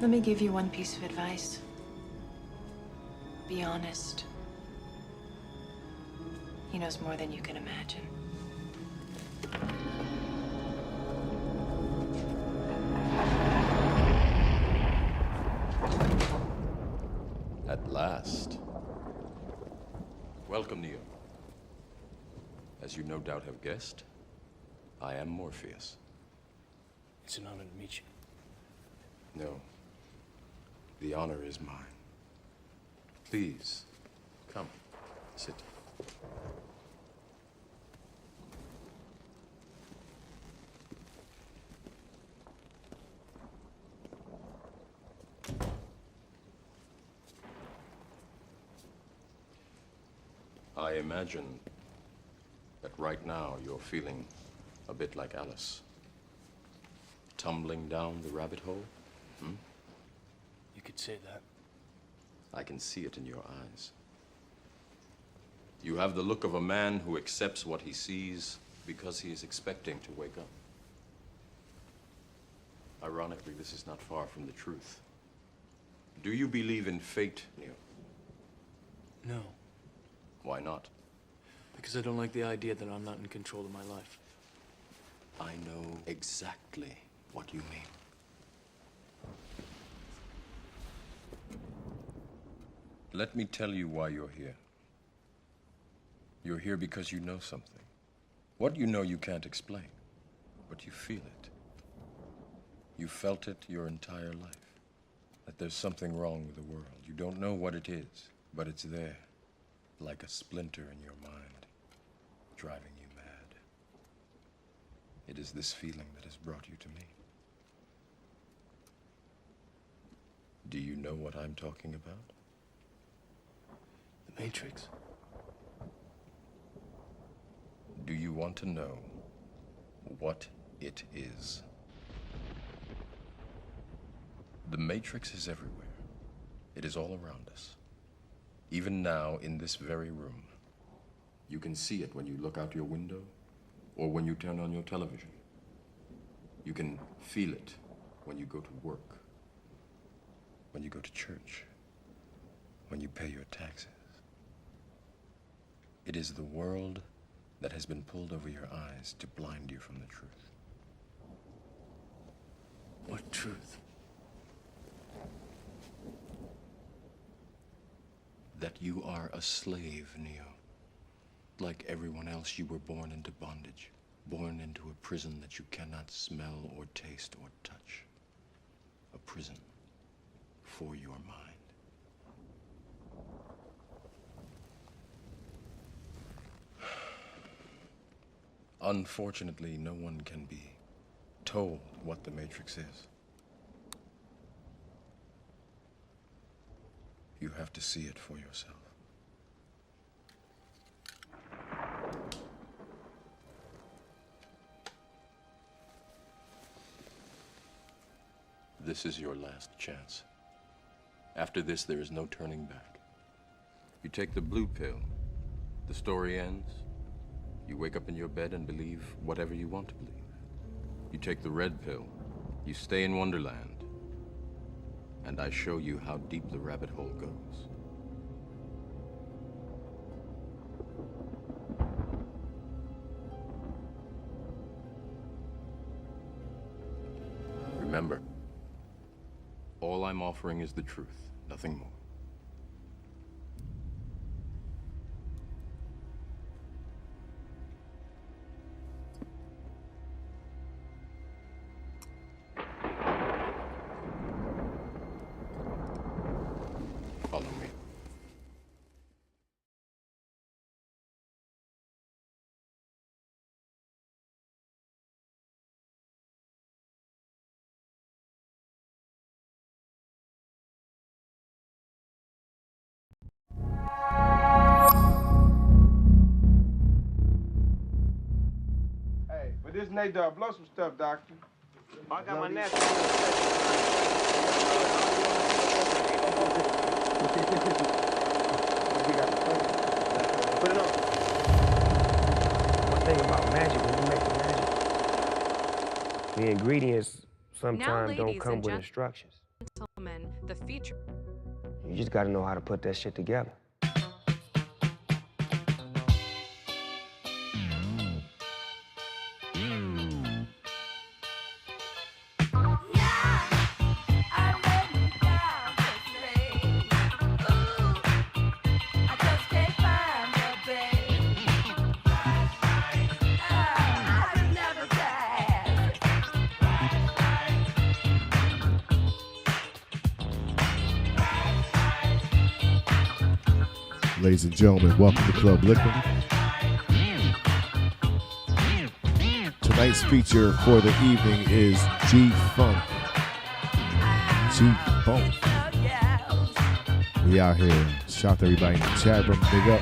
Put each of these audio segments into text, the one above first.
Let me give you one piece of advice. Be honest. He knows more than you can imagine. At last. Welcome, Neo. As you no doubt have guessed, I am Morpheus. It's an honor to meet you. No. The honor is mine. Please, come, sit. I imagine that right now you're feeling a bit like Alice. Tumbling down the rabbit hole? You could say that. I can see it in your eyes. You have the look of a man who accepts what he sees because he is expecting to wake up. Ironically, this is not far from the truth. Do you believe in fate, Neo? No, Why not? because I don't like the idea that I'm not in control of my life. I know exactly what you mean. Let me tell you why you're here. You're here because you know something. What you know you can't explain, but you feel it. You felt it your entire life, that there's something wrong with the world. You don't know what it is, but it's there, like a splinter in your mind, driving you mad. It is this feeling that has brought you to me. Do you know what I'm talking about? The Matrix. Do you want to know what it is? The Matrix is everywhere. It is all around us. Even now, in this very room. You can see it when you look out your window or when you turn on your television. You can feel it when you go to work, when you go to church, when you pay your taxes. It is the world that has been pulled over your eyes to blind you from the truth. What truth? That you are a slave, Neo. Like everyone else, you were born into bondage, born into a prison that you cannot smell or taste or touch. A prison for your mind. Unfortunately, no one can be told what the Matrix is. You have to see it for yourself. This is your last chance. After this, there is no turning back. You take the blue pill, the story ends. You wake up in your bed and believe whatever you want to believe. You take the red pill, you stay in Wonderland, and I show you how deep the rabbit hole goes. Remember, all I'm offering is the truth, nothing more. Follow me. Hey, but this Nate dog, blow some stuff, doctor. I got my natural. Put it on. One thing about magic, when you make the magic, the ingredients sometimes don't come with instructions. feature. You just gotta know how to put that shit together. Ladies and gentlemen, welcome to Club Liquor. Tonight's feature for the evening is G-Funk. G-Funk. We out here. Shout out to everybody in the chat room. Big up.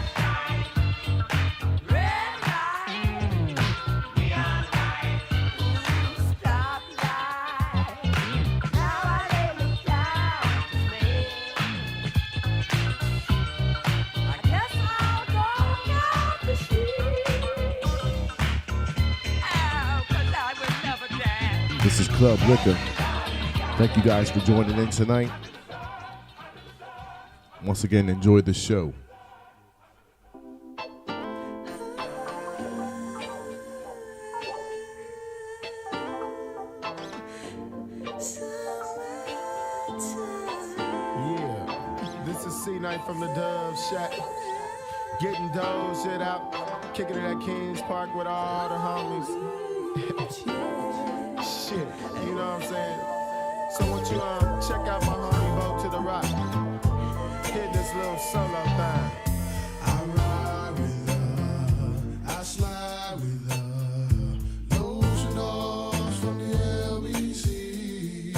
This is Club Liquor. Thank you guys for joining in tonight. Once again, enjoy the show. Yeah, this is C-Night from the Dove Shack. Getting those shit out, kicking it at Kings Park with all the homies. Shit, you know what I'm saying? So what you check out my homie Bo to the Rock. Hit this little solo thing. I ride with love, I slide with love. Lotion doors from the LBC.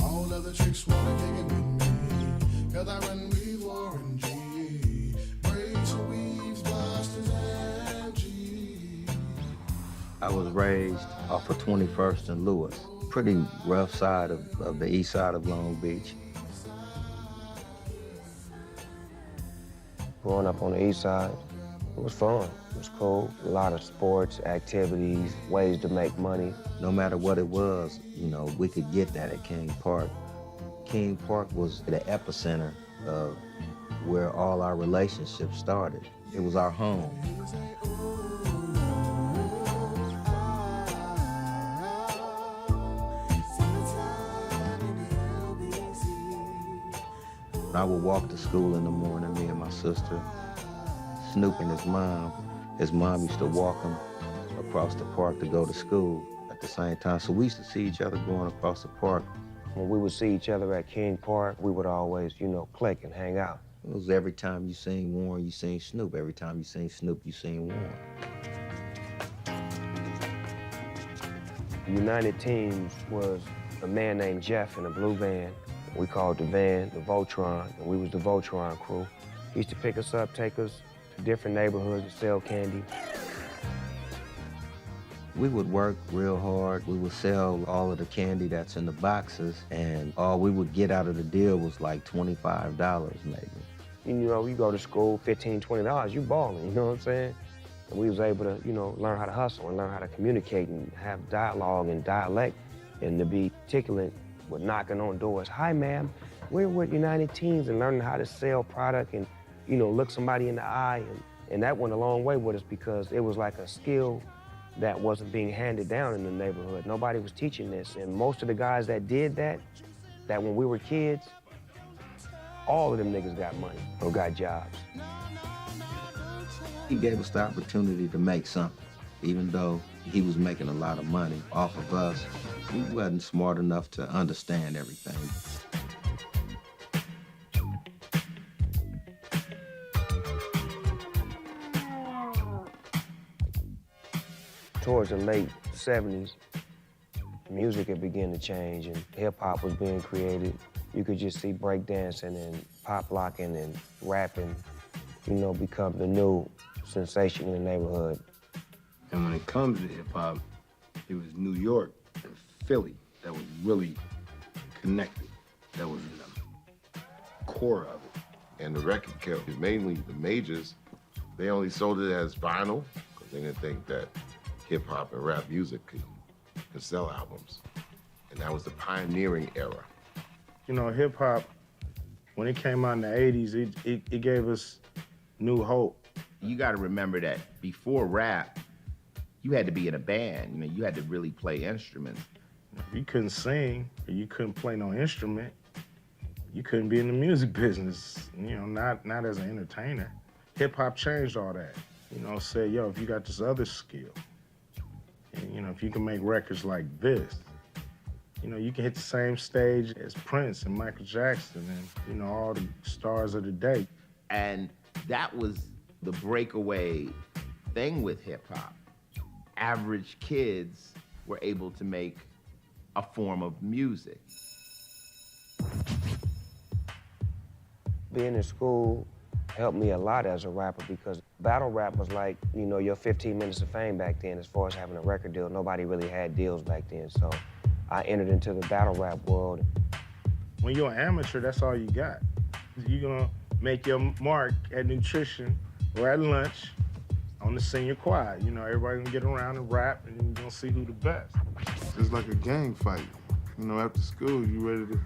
All other tricks wanna kick it with me. Cause I run with Warren G. Braids and weaves, busters and G. I was raised off of 21st and Lewis. Pretty rough side of the east side of Long Beach. Growing up on the east side, it was fun. It was cool. A lot of sports, activities, ways to make money. No matter what it was, you know, we could get that at King Park. King Park was the epicenter of where all our relationships started. It was our home. I would walk to school in the morning, me and my sister. Snoop and his mom used to walk him across the park to go to school at the same time. So we used to see each other going across the park. When we would see each other at King Park, we would always, you know, click and hang out. It was every time you seen Warren, you seen Snoop. Every time you seen Snoop, you seen Warren. The United Teams was a man named Jeff in a blue van. We called the van the Voltron, and we was the Voltron crew. He used to pick us up, take us to different neighborhoods and sell candy. We would work real hard. We would sell all of the candy that's in the boxes, and all we would get out of the deal was like $25 maybe. You know, you go to school, $15, $20, you balling, you know what I'm saying? And we was able to, you know, learn how to hustle and learn how to communicate and have dialogue and dialect and to be articulate with knocking on doors. Hi, ma'am, we're with United Teams, and learning how to sell product and, you know, look somebody in the eye. And that went a long way with us because it was like a skill that wasn't being handed down in the neighborhood. Nobody was teaching this. And most of the guys that did that when we were kids, all of them niggas got money or got jobs. He gave us the opportunity to make something. Even though he was making a lot of money off of us, we wasn't smart enough to understand everything. Towards the late 70s, music had begun to change and hip-hop was being created. You could just see breakdancing and pop locking and rapping, you know, become the new sensation in the neighborhood. And when it comes to hip-hop, it was New York and Philly that was really connected. That was the core of it. And the record killed. Mainly the majors, they only sold it as vinyl because they didn't think that hip-hop and rap music could sell albums. And that was the pioneering era. You know, hip-hop When it came out in the 80s, it gave us new hope. You got to remember that before rap, you had to be in a band. You know, you had to really play instruments. If you couldn't sing or you couldn't play no instrument, you couldn't be in the music business, you know, not as an entertainer. Hip hop changed all that. You know, said, yo, if you got this other skill, and, you know, if you can make records like this, you know, you can hit the same stage as Prince and Michael Jackson and, you know, all the stars of the day. And that was the breakaway thing with hip hop. Average kids were able to make a form of music. Being in school helped me a lot as a rapper because battle rap was like, you know, your 15 minutes of fame back then as far as having a record deal. Nobody really had deals back then, so I entered into the battle rap world. When you're an amateur, that's all you got. You're gonna make your mark at nutrition or at lunch on the senior choir. You know, everybody gonna get around and rap and you're gonna see who the best. It's like a gang fight. You know, after school, you ready to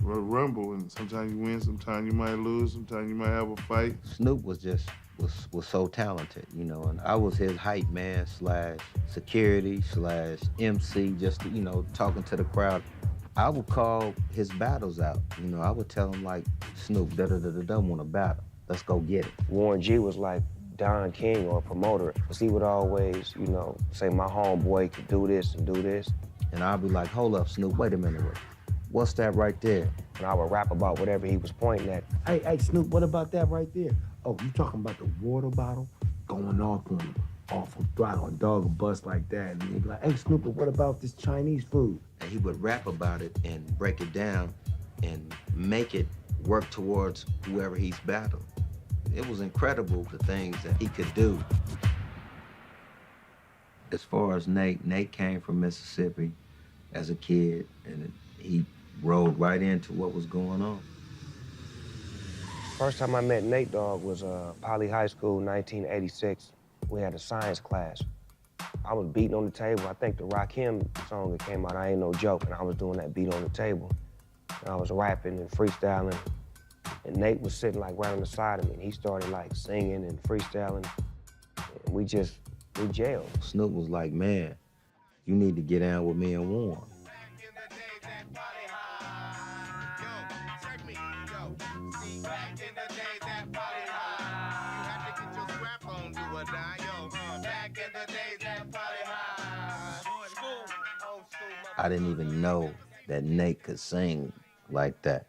rumble, and sometimes you win, sometimes you might lose, sometimes you might have a fight. Snoop was so talented, you know, and I was his hype man / security / MC, just, you know, talking to the crowd. I would call his battles out. You know, I would tell him like, Snoop, da-da-da-da-da, want to battle. Let's go get it. Warren G was like Don King or a promoter, because he would always, you know, say my homeboy could do this and do this. And I'd be like, hold up, Snoop, wait a minute. What's that right there? And I would rap about whatever he was pointing at. Hey, Snoop, what about that right there? Oh, you talking about the water bottle going off on throttle, on dog and bust like that. And he'd be like, hey, Snoop, what about this Chinese food? And he would rap about it and break it down and make it work towards whoever he's battled. It was incredible, the things that he could do. As far as Nate came from Mississippi as a kid, and he rolled right into what was going on. First time I met Nate Dogg was Poly High School, 1986. We had a science class. I was beating on the table. I think the Rakim song that came out, I Ain't No Joke, and I was doing that beat on the table. And I was rapping and freestyling, and Nate was sitting like right on the side of me, and he started like singing and freestyling, and we jailed. Snoop was like, man, you need to get down with me and Warren. I didn't even know that Nate could sing like that.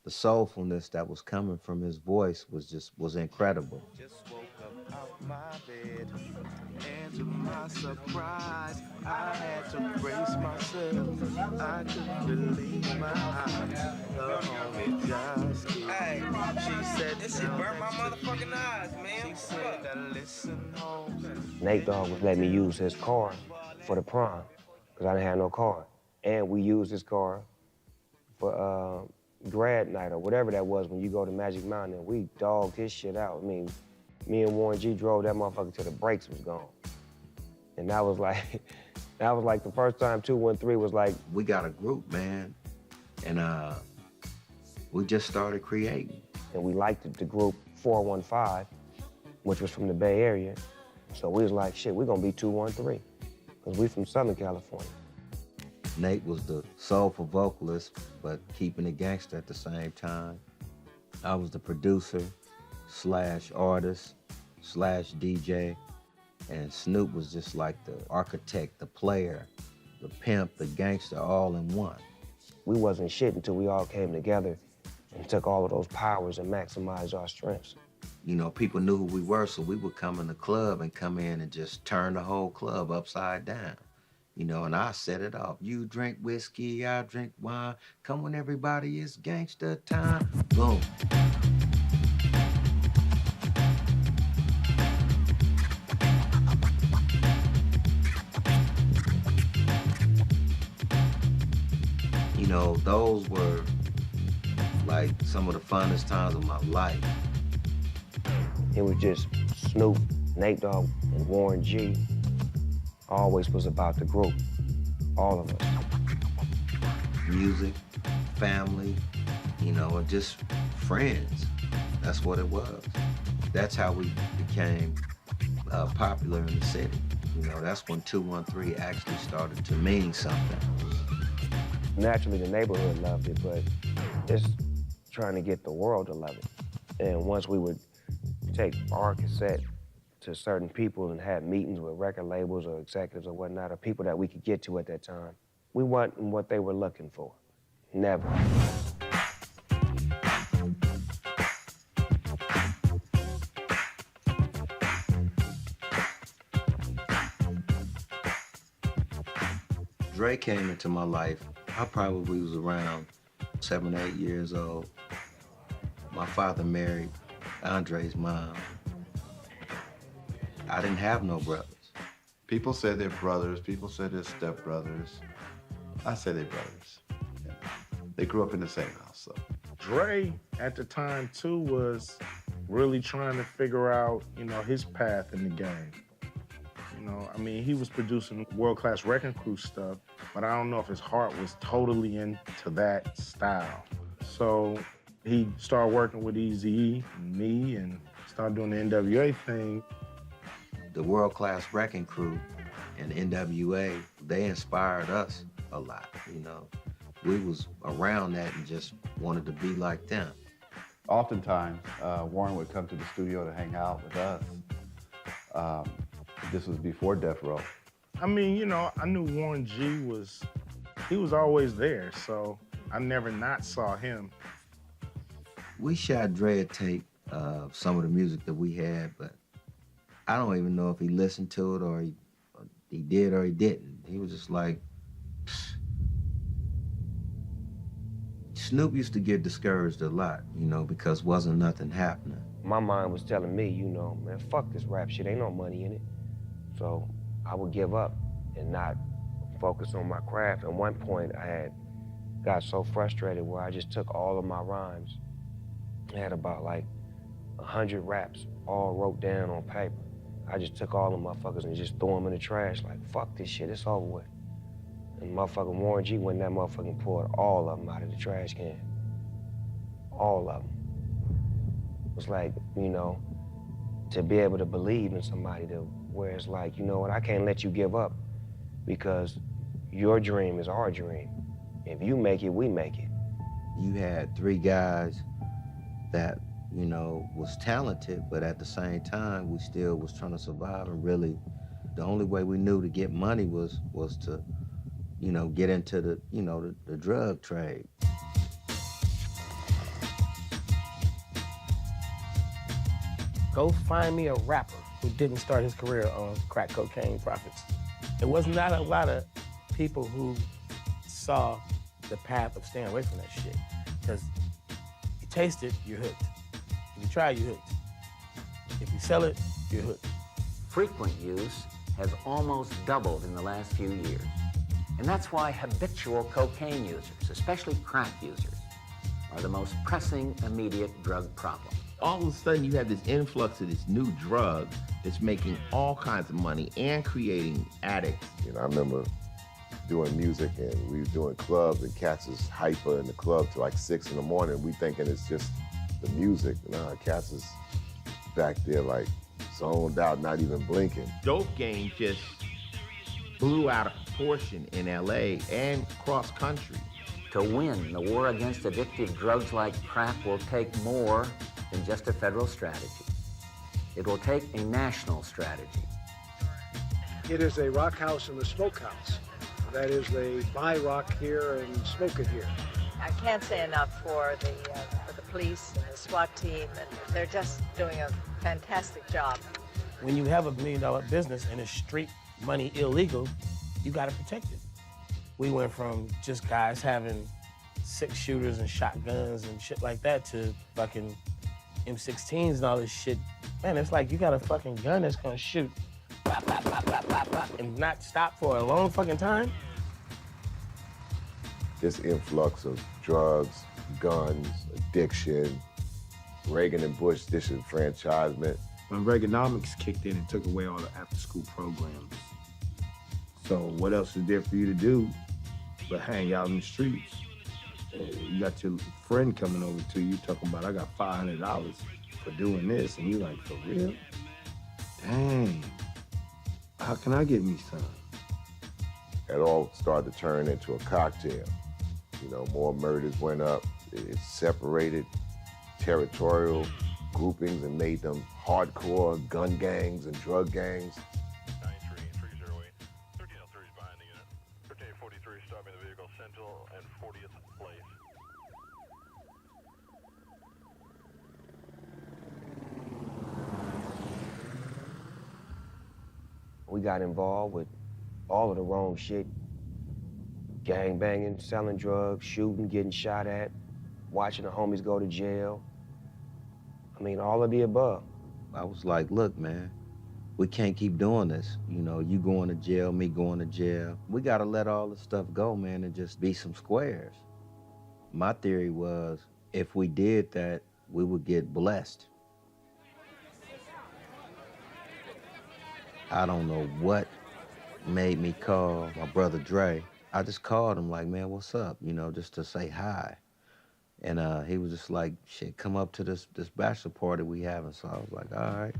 The soulfulness that was coming from his voice was incredible. Just woke up out my bed, and to my surprise, I had to brace myself. I couldn't believe my eyes. The homie just hey, she said this shit burnt my motherfucking eyes, man. She said that listen home. Nate Dogg was letting me use his car for the prom, because I didn't have no car. And we used his car for grad night or whatever that was when you go to Magic Mountain, and we dogged his shit out. I mean, me and Warren G drove that motherfucker till the brakes was gone. And that was like the first time 213 was like. We got a group, man, and we just started creating. And we liked the group 415, which was from the Bay Area. So we was like, shit, we're gonna be 213, because we from Southern California. Nate was the soulful vocalist, but keeping it gangster at the same time. I was the producer / artist / DJ, and Snoop was just like the architect, the player, the pimp, the gangster, all in one. We wasn't shit until we all came together and took all of those powers and maximized our strengths. You know, people knew who we were, so we would come in the club and come in and just turn the whole club upside down. You know, and I set it off. You drink whiskey, I drink wine. Come when everybody is gangster time. Boom. You know, those were like some of the funnest times of my life. It was just Snoop, Nate Dogg, and Warren G. Always was about the group, all of us. Music, family, you know, or just friends. That's what it was. That's how we became popular in the city. You know, that's when 213 actually started to mean something. Naturally, the neighborhood loved it, but it's trying to get the world to love it. And once we would take our cassette to certain people and have meetings with record labels or executives or whatnot, or people that we could get to at that time, we wasn't what they were looking for. Never. Dre came into my life, I probably was around 7, 8 years old. My father married Andre's mom. I didn't have no brothers. People say they're brothers, people say they're stepbrothers. I say they're brothers. Yeah. They grew up in the same house, so. Dre, at the time, too, was really trying to figure out, you know, his path in the game. You know, I mean, he was producing world-class Wrecking Crew stuff, but I don't know if his heart was totally into that style. So he started working with Eazy-E and me and started doing the NWA thing. The world-class Wrecking Crew and NWA, they inspired us a lot, you know. We was around that and just wanted to be like them. Oftentimes, Warren would come to the studio to hang out with us. This was before Death Row. I mean, you know, I knew Warren G he was always there, so I never not saw him. We shot Dre a tape of some of the music that we had, but I don't even know if he listened to it or he did or he didn't. He was just like, pfft. Snoop used to get discouraged a lot, you know, because wasn't nothing happening. My mind was telling me, you know, man, fuck this rap shit, ain't no money in it. So I would give up and not focus on my craft. At one point, I had got so frustrated where I just took all of my rhymes. I had about like 100 raps all wrote down on paper. I just took all the motherfuckers and just threw them in the trash like, fuck this shit, it's over with. And motherfucking Warren G went in that motherfucking poured all of them out of the trash can. All of them. It was like, you know, to be able to believe in somebody to where it's like, you know what, I can't let you give up because your dream is our dream. If you make it, we make it. You had 3 guys that, you know, was talented, but at the same time, we still was trying to survive, and really, the only way we knew to get money was to, you know, get into the, you know, the drug trade. Go find me a rapper who didn't start his career on crack cocaine profits. There was not a lot of people who saw the path of staying away from that shit. Because you taste it, you're hooked. If you try, you're hooked. If you sell it, you're hooked. Frequent use has almost doubled in the last few years. And that's why habitual cocaine users, especially crack users, are the most pressing immediate drug problem. All of a sudden, you have this influx of this new drug that's making all kinds of money and creating addicts. You know, I remember doing music and we were doing clubs and cats is hyper in the club till like 6 in the morning. We thinking it's just the music. Nah, cats is back there like zoned out, not even blinking. Dope game just blew out of proportion in LA and cross country. To win the war against addictive drugs like crack will take more than just a federal strategy. It will take a national strategy. It is a rock house and a smoke house. That is, they buy rock here and smoke it here. I can't say enough for the police and the SWAT team, and they're just doing a fantastic job. When you have $1 million business and it's street money illegal, you gotta protect it. We went from just guys having 6 shooters and shotguns and shit like that to fucking M16s and all this shit. Man, it's like you got a fucking gun that's gonna shoot bop, bop, bop, bop, bop, bop, and not stop for a long fucking time. This influx of drugs, guns, addiction, Reagan and Bush disenfranchisement. When Reaganomics kicked in and took away all the after-school programs. So what else is there for you to do but hang out in the streets? You got your friend coming over to you talking about, I got $500 for doing this, and you like, for real? Dang. How can I get me some? It all started to turn into a cocktail. You know, more murders went up. It separated territorial groupings and made them hardcore gun gangs and drug gangs. 93308, 1303 is behind the unit. 1343 stopping the vehicle, Central and 40th Place. We got involved with all of the wrong shit. Gang banging, selling drugs, shooting, getting shot at, watching the homies go to jail. I mean, all of the above. I was like, look, man, we can't keep doing this. You know, you going to jail, me going to jail. We got to let all this stuff go, man, and just be some squares. My theory was, if we did that, we would get blessed. I don't know what made me call my brother Dre. I just called him like, man, what's up? You know, just to say hi. And he was just like, shit, come up to this bachelor party we having. So I was like, all right.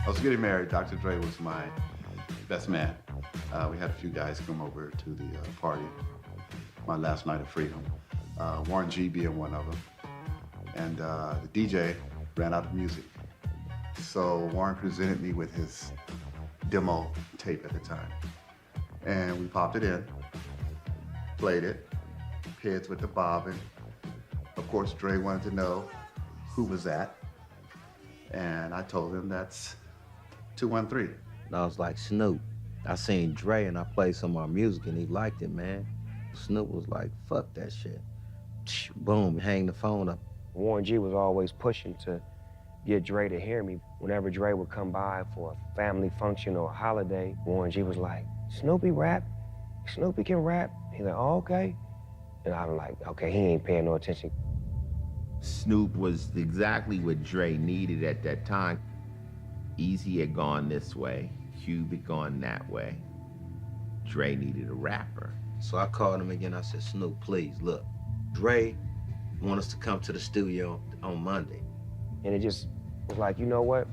I was getting married. Dr. Dre was my best man. We had a few guys come over to the party, my last night of freedom. Warren G being one of them. And the DJ ran out of music. So Warren presented me with his demo tape at the time. And we popped it in, played it, Heads with the Bobbin. Of course, Dre wanted to know who was that. And I told him that's 213. And I was like, Snoop. I seen Dre and I played some of our music and he liked it, man. Snoop was like, fuck that shit. Boom, hang the phone up. Warren G was always pushing to get Dre to hear me. Whenever Dre would come by for a family function or a holiday, Warren G was like, Snoopy rap? Snoopy can rap? He's like, oh, okay. And I'm like, okay, he ain't paying no attention. Snoop was exactly what Dre needed at that time. Easy had gone this way, Cube had gone that way. Dre needed a rapper. So I called him again. I said, Snoop, please, look, Dre want us to come to the studio on Monday. And it just was like, you know what?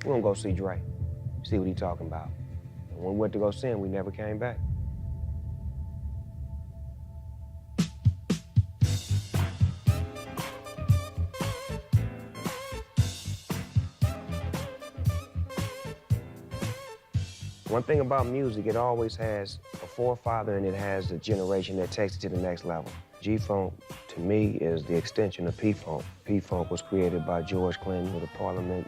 We're gonna go see Dre, see what he talking about. And when we went to go see him, we never came back. One thing about music, it always has a forefather and it has the generation that takes it to the next level. G-Funk, to me, is the extension of P-Funk. P-Funk was created by George Clinton with the Parliament.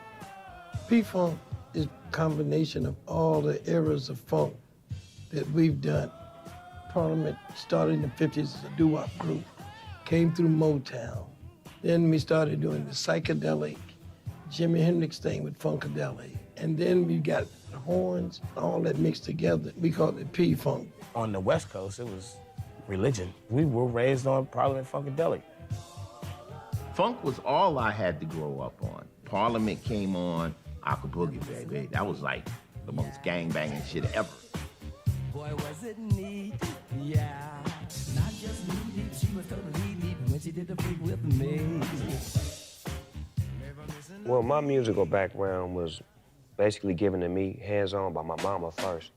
P-Funk is a combination of all the eras of funk that we've done. Parliament started in the 50s as a doo-wop group, came through Motown. Then we started doing the psychedelic, Jimi Hendrix thing with Funkadelic. And then we got the horns, all that mixed together. We called it P-Funk. On the West Coast, it was religion. We were raised on Parliament Funkadelic. Funk was all I had to grow up on. Parliament came on, Aqua Boogie, baby. That was like the most gang-banging shit ever. Boy, was it neat, yeah. Not just neat, she was totally neat when she did the freak with me. Well, my musical background was basically given to me hands-on by my mama first.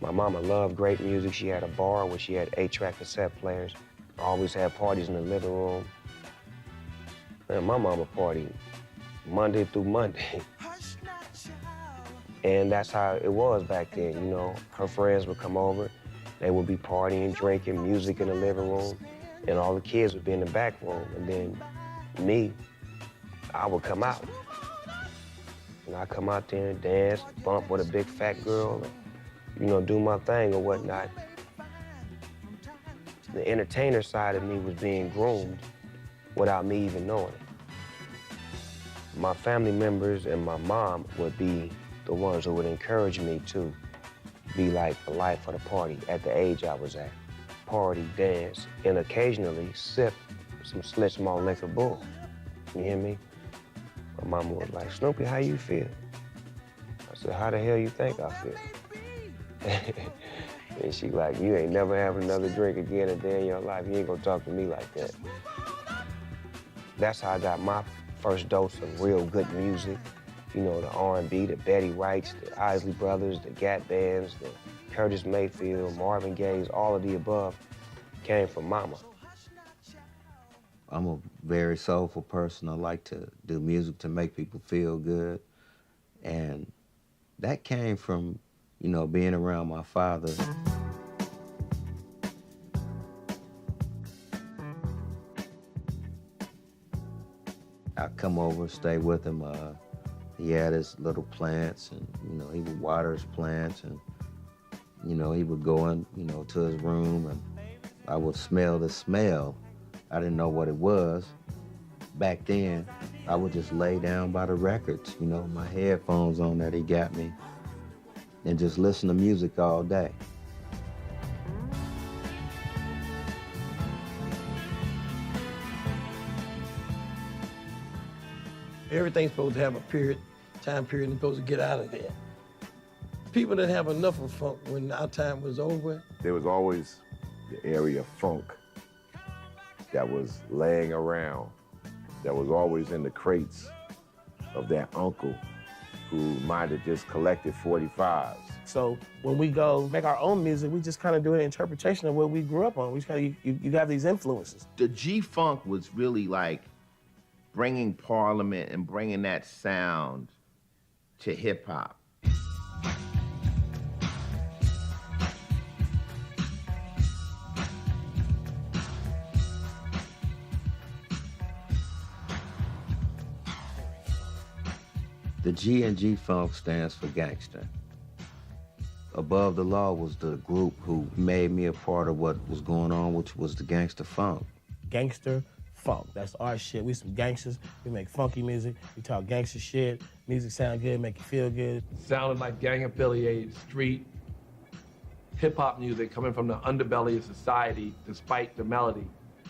My mama loved great music. She had a bar where she had 8-track cassette players. Always had parties in the living room. And my mama partied Monday through Monday. And that's how it was back then, you know. Her friends would come over. They would be partying, drinking, music in the living room. And all the kids would be in the back room. And then me, I would come out. And I'd come out there and dance, bump with a big fat girl, and, you know, do my thing or whatnot. The entertainer side of me was being groomed without me even knowing it. My family members and my mom would be the ones who would encourage me to be like the life of the party at the age I was at. Party, dance, and occasionally sip some Slit Small Liquor Bull. You hear me? My mama was like, Snoopy, how you feel? I said, how the hell you think I feel? And she like, you ain't never having another drink again a day in your life. You ain't gonna talk to me like that. That's how I got my first dose of real good music. You know, the R&B, the Betty Wrights, the Isley Brothers, the Gap Bands, the Curtis Mayfield, Marvin Gaye's, all of the above came from Mama. I'm a very soulful person. I like to do music to make people feel good. And that came from, you know, being around my father. I'd come over, stay with him. He had his little plants, and, you know, he would water his plants, and, you know, he would go in, you know, to his room, and I would smell the smell. I didn't know what it was. Back then, I would just lay down by the records, you know, my headphones on that he got me, and just listen to music all day. Everything's supposed to have a time period, and supposed to get out of there. People didn't have enough of funk when our time was over. There was always the area of funk that was laying around, that was always in the crates of that uncle who might have just collected 45s. So when we go make our own music, we just kind of do an interpretation of what we grew up on. We just kind of, you have these influences. The G-Funk was really like bringing Parliament and bringing that sound to hip-hop. The G and G-Funk stands for gangster. Above the Law was the group who made me a part of what was going on, which was the gangster funk. Gangster funk, that's our shit. We some gangsters, we make funky music, we talk gangster shit, music sound good, make you feel good. Sounded like gang-affiliated street hip-hop music coming from the underbelly of society, despite the melody.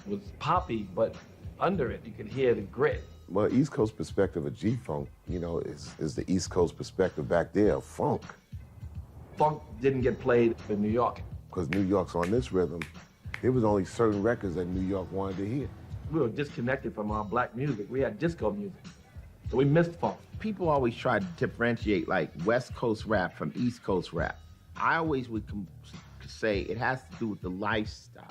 It was poppy, but under it, you could hear the grit. Well, East Coast perspective of G-Funk, you know, is the East Coast perspective back there of funk. Funk didn't get played in New York. Because New York's on this rhythm, there was only certain records that New York wanted to hear. We were disconnected from our black music. We had disco music, so we missed funk. People always try to differentiate like West Coast rap from East Coast rap. I always would say it has to do with the lifestyle.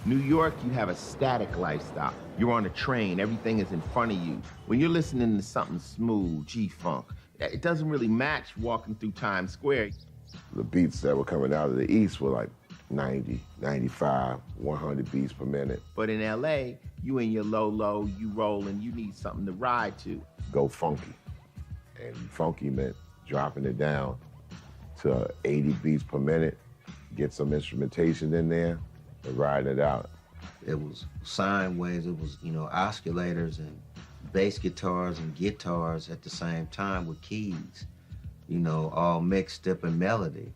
New York, you have a static lifestyle. You're on a train, everything is in front of you. When you're listening to something smooth, G-Funk, it doesn't really match walking through Times Square. The beats that were coming out of the East were like 90, 95, 100 beats per minute. But in LA, you in your low, you rolling, you need something to ride to. Go funky. And funky meant dropping it down to 80 beats per minute, get some instrumentation in there, and riding it out. It was sine waves, it was, you know, oscillators and bass guitars and guitars at the same time with keys, you know, all mixed up in melody.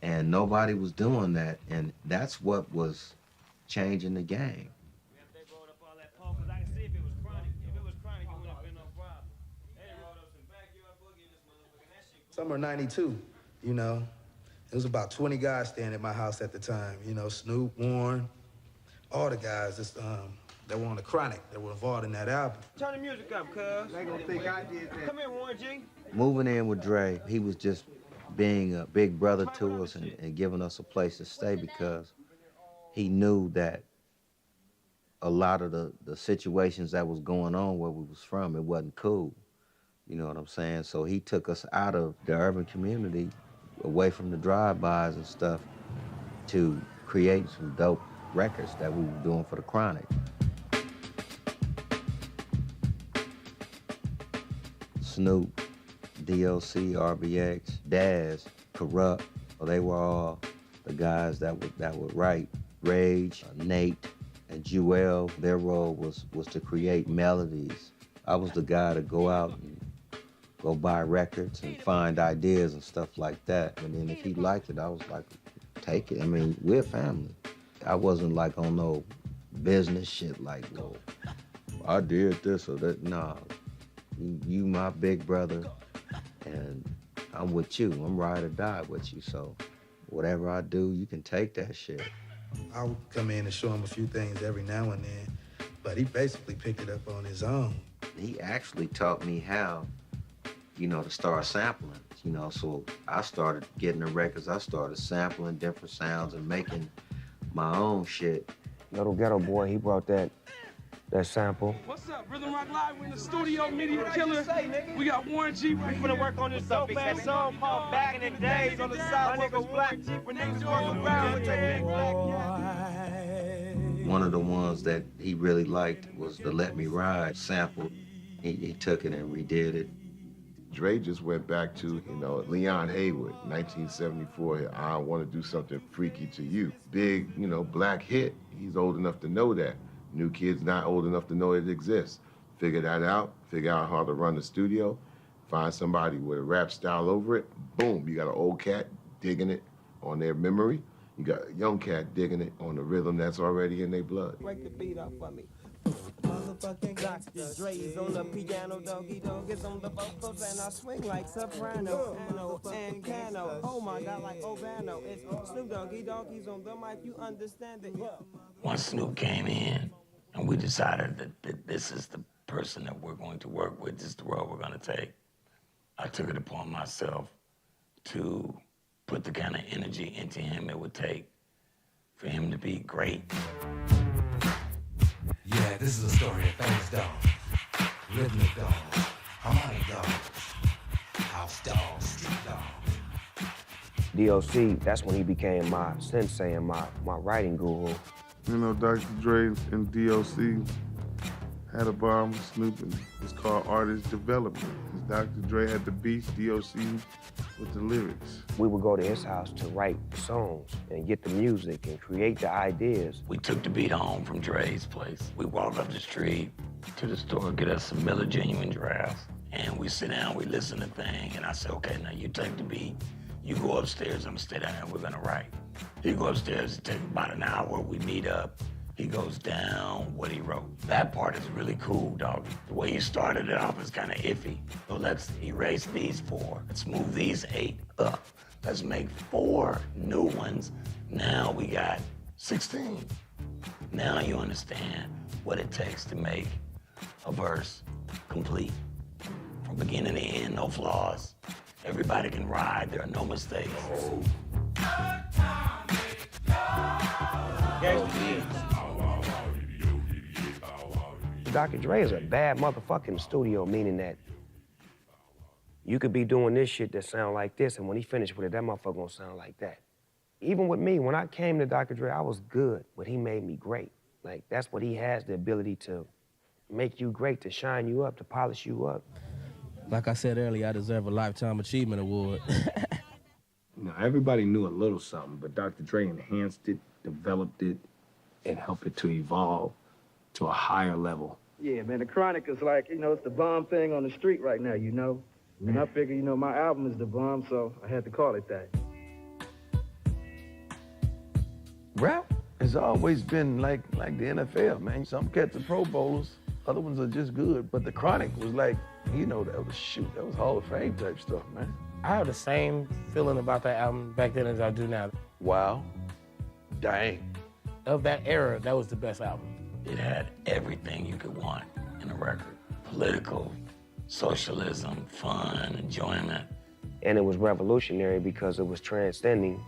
And nobody was doing that, and that's what was changing the game. Summer '92, you know, it was about 20 guys staying at my house at the time. You know, Snoop, Warren, all the guys that were on the Chronic, that were involved in that album. Turn the music up, cuz. They gonna think I did that. Come here, Warren G. Moving in with Dre, he was just being a big brother to us and giving us a place to stay because he knew that a lot of the situations that was going on where we was from, it wasn't cool. You know what I'm saying? So he took us out of the urban community, away from the drive-bys and stuff, to create some dope records that we were doing for the Chronic. Snoop, DLC, RBX, Daz, Corrupt, they were all the guys that would write. Rage, Nate, and Jewel, their role was to create melodies. I was the guy to go out and go buy records and find ideas and stuff like that. And then if he liked it, I was like, take it. I mean, we're family. I wasn't like on no business shit like, well, I did this or that. Nah, you my big brother, and I'm with you. I'm ride or die with you. So whatever I do, you can take that shit. I would come in and show him a few things every now and then, but he basically picked it up on his own. He actually taught me how, you know, to start sampling, you know, so I started getting the records. I started sampling different sounds and making my own shit. Little Ghetto Boy, he brought that sample. What's up, Rhythm Rock Live? We're in the studio, Media Killer. We got Warren G. We finna work on this dope ass song called Back in the Days on the side. My nigga Black G. When niggas walk around with their big black One of the ones that he really liked was the Let Me Ride sample. He took it and redid it. Dre just went back to, you know, Leon Haywood, 1974. I want to do something freaky to you. Big, you know, black hit. He's old enough to know that. New kids not old enough to know it exists. Figure that out, figure out how to run the studio, find somebody with a rap style over it. Boom, you got an old cat digging it on their memory. You got a young cat digging it on the rhythm that's already in their blood. Break the beat up for me. Motherfucking Dr. Dre's on the piano, Doggy Dogg is on the vocals, and I swing like soprano, and cano. Oh my God, like Obano. It's Snoop Doggy Dogg, he's on the mic, you understand it. Once Snoop came in, and we decided that this is the person that we're going to work with, this is the road we're going to take, I took it upon myself to put the kind of energy into him it would take for him to be great. Yeah, this is a story of things dogs, rhythmic dogs, harmonic dogs, house dogs, street dogs. DOC, that's when he became my sensei and my writing guru. You know, Dr. Dre and DOC had a bomb with Snoop, and it's called Artist Development. Dr. Dre had the beats, DOC with the lyrics. We would go to his house to write songs and get the music and create the ideas. We took the beat home from Dre's place. We walk up the street to the store, get us some Miller Genuine drafts, and we sit down, we listen to things, and I say, okay, now you take the beat, you go upstairs, I'm gonna stay down here, we're gonna write. He go upstairs, it takes about an hour, we meet up. He goes down what he wrote. That part is really cool, dog. The way you started it off is kind of iffy. So let's erase these 4. Let's move these 8 up. Let's make 4 new ones. Now we got 16. Now you understand what it takes to make a verse complete. From beginning to end, no flaws. Everybody can ride, there are no mistakes. Dr. Dre is a bad motherfucker in the studio, meaning that you could be doing this shit that sound like this, and when he finished with it, that motherfucker gonna sound like that. Even with me, when I came to Dr. Dre, I was good, but he made me great. Like, that's what he has, the ability to make you great, to shine you up, to polish you up. Like I said earlier, I deserve a Lifetime Achievement Award. You know, everybody knew a little something, but Dr. Dre enhanced it, developed it, and helped it to evolve to a higher level. Yeah, man, the Chronic is like, you know, it's the bomb thing on the street right now, you know? And I figure, you know, my album is the bomb, so I had to call it that. Rap has always been like the NFL, man. Some cats are Pro Bowlers, other ones are just good, but the Chronic was like, you know, that was Hall of Fame type stuff, man. I have the same feeling about that album back then as I do now. Wow. Dang. Of that era, that was the best album. It had everything you could want in a record. Political, socialism, fun, enjoyment. And it was revolutionary because it was transcending,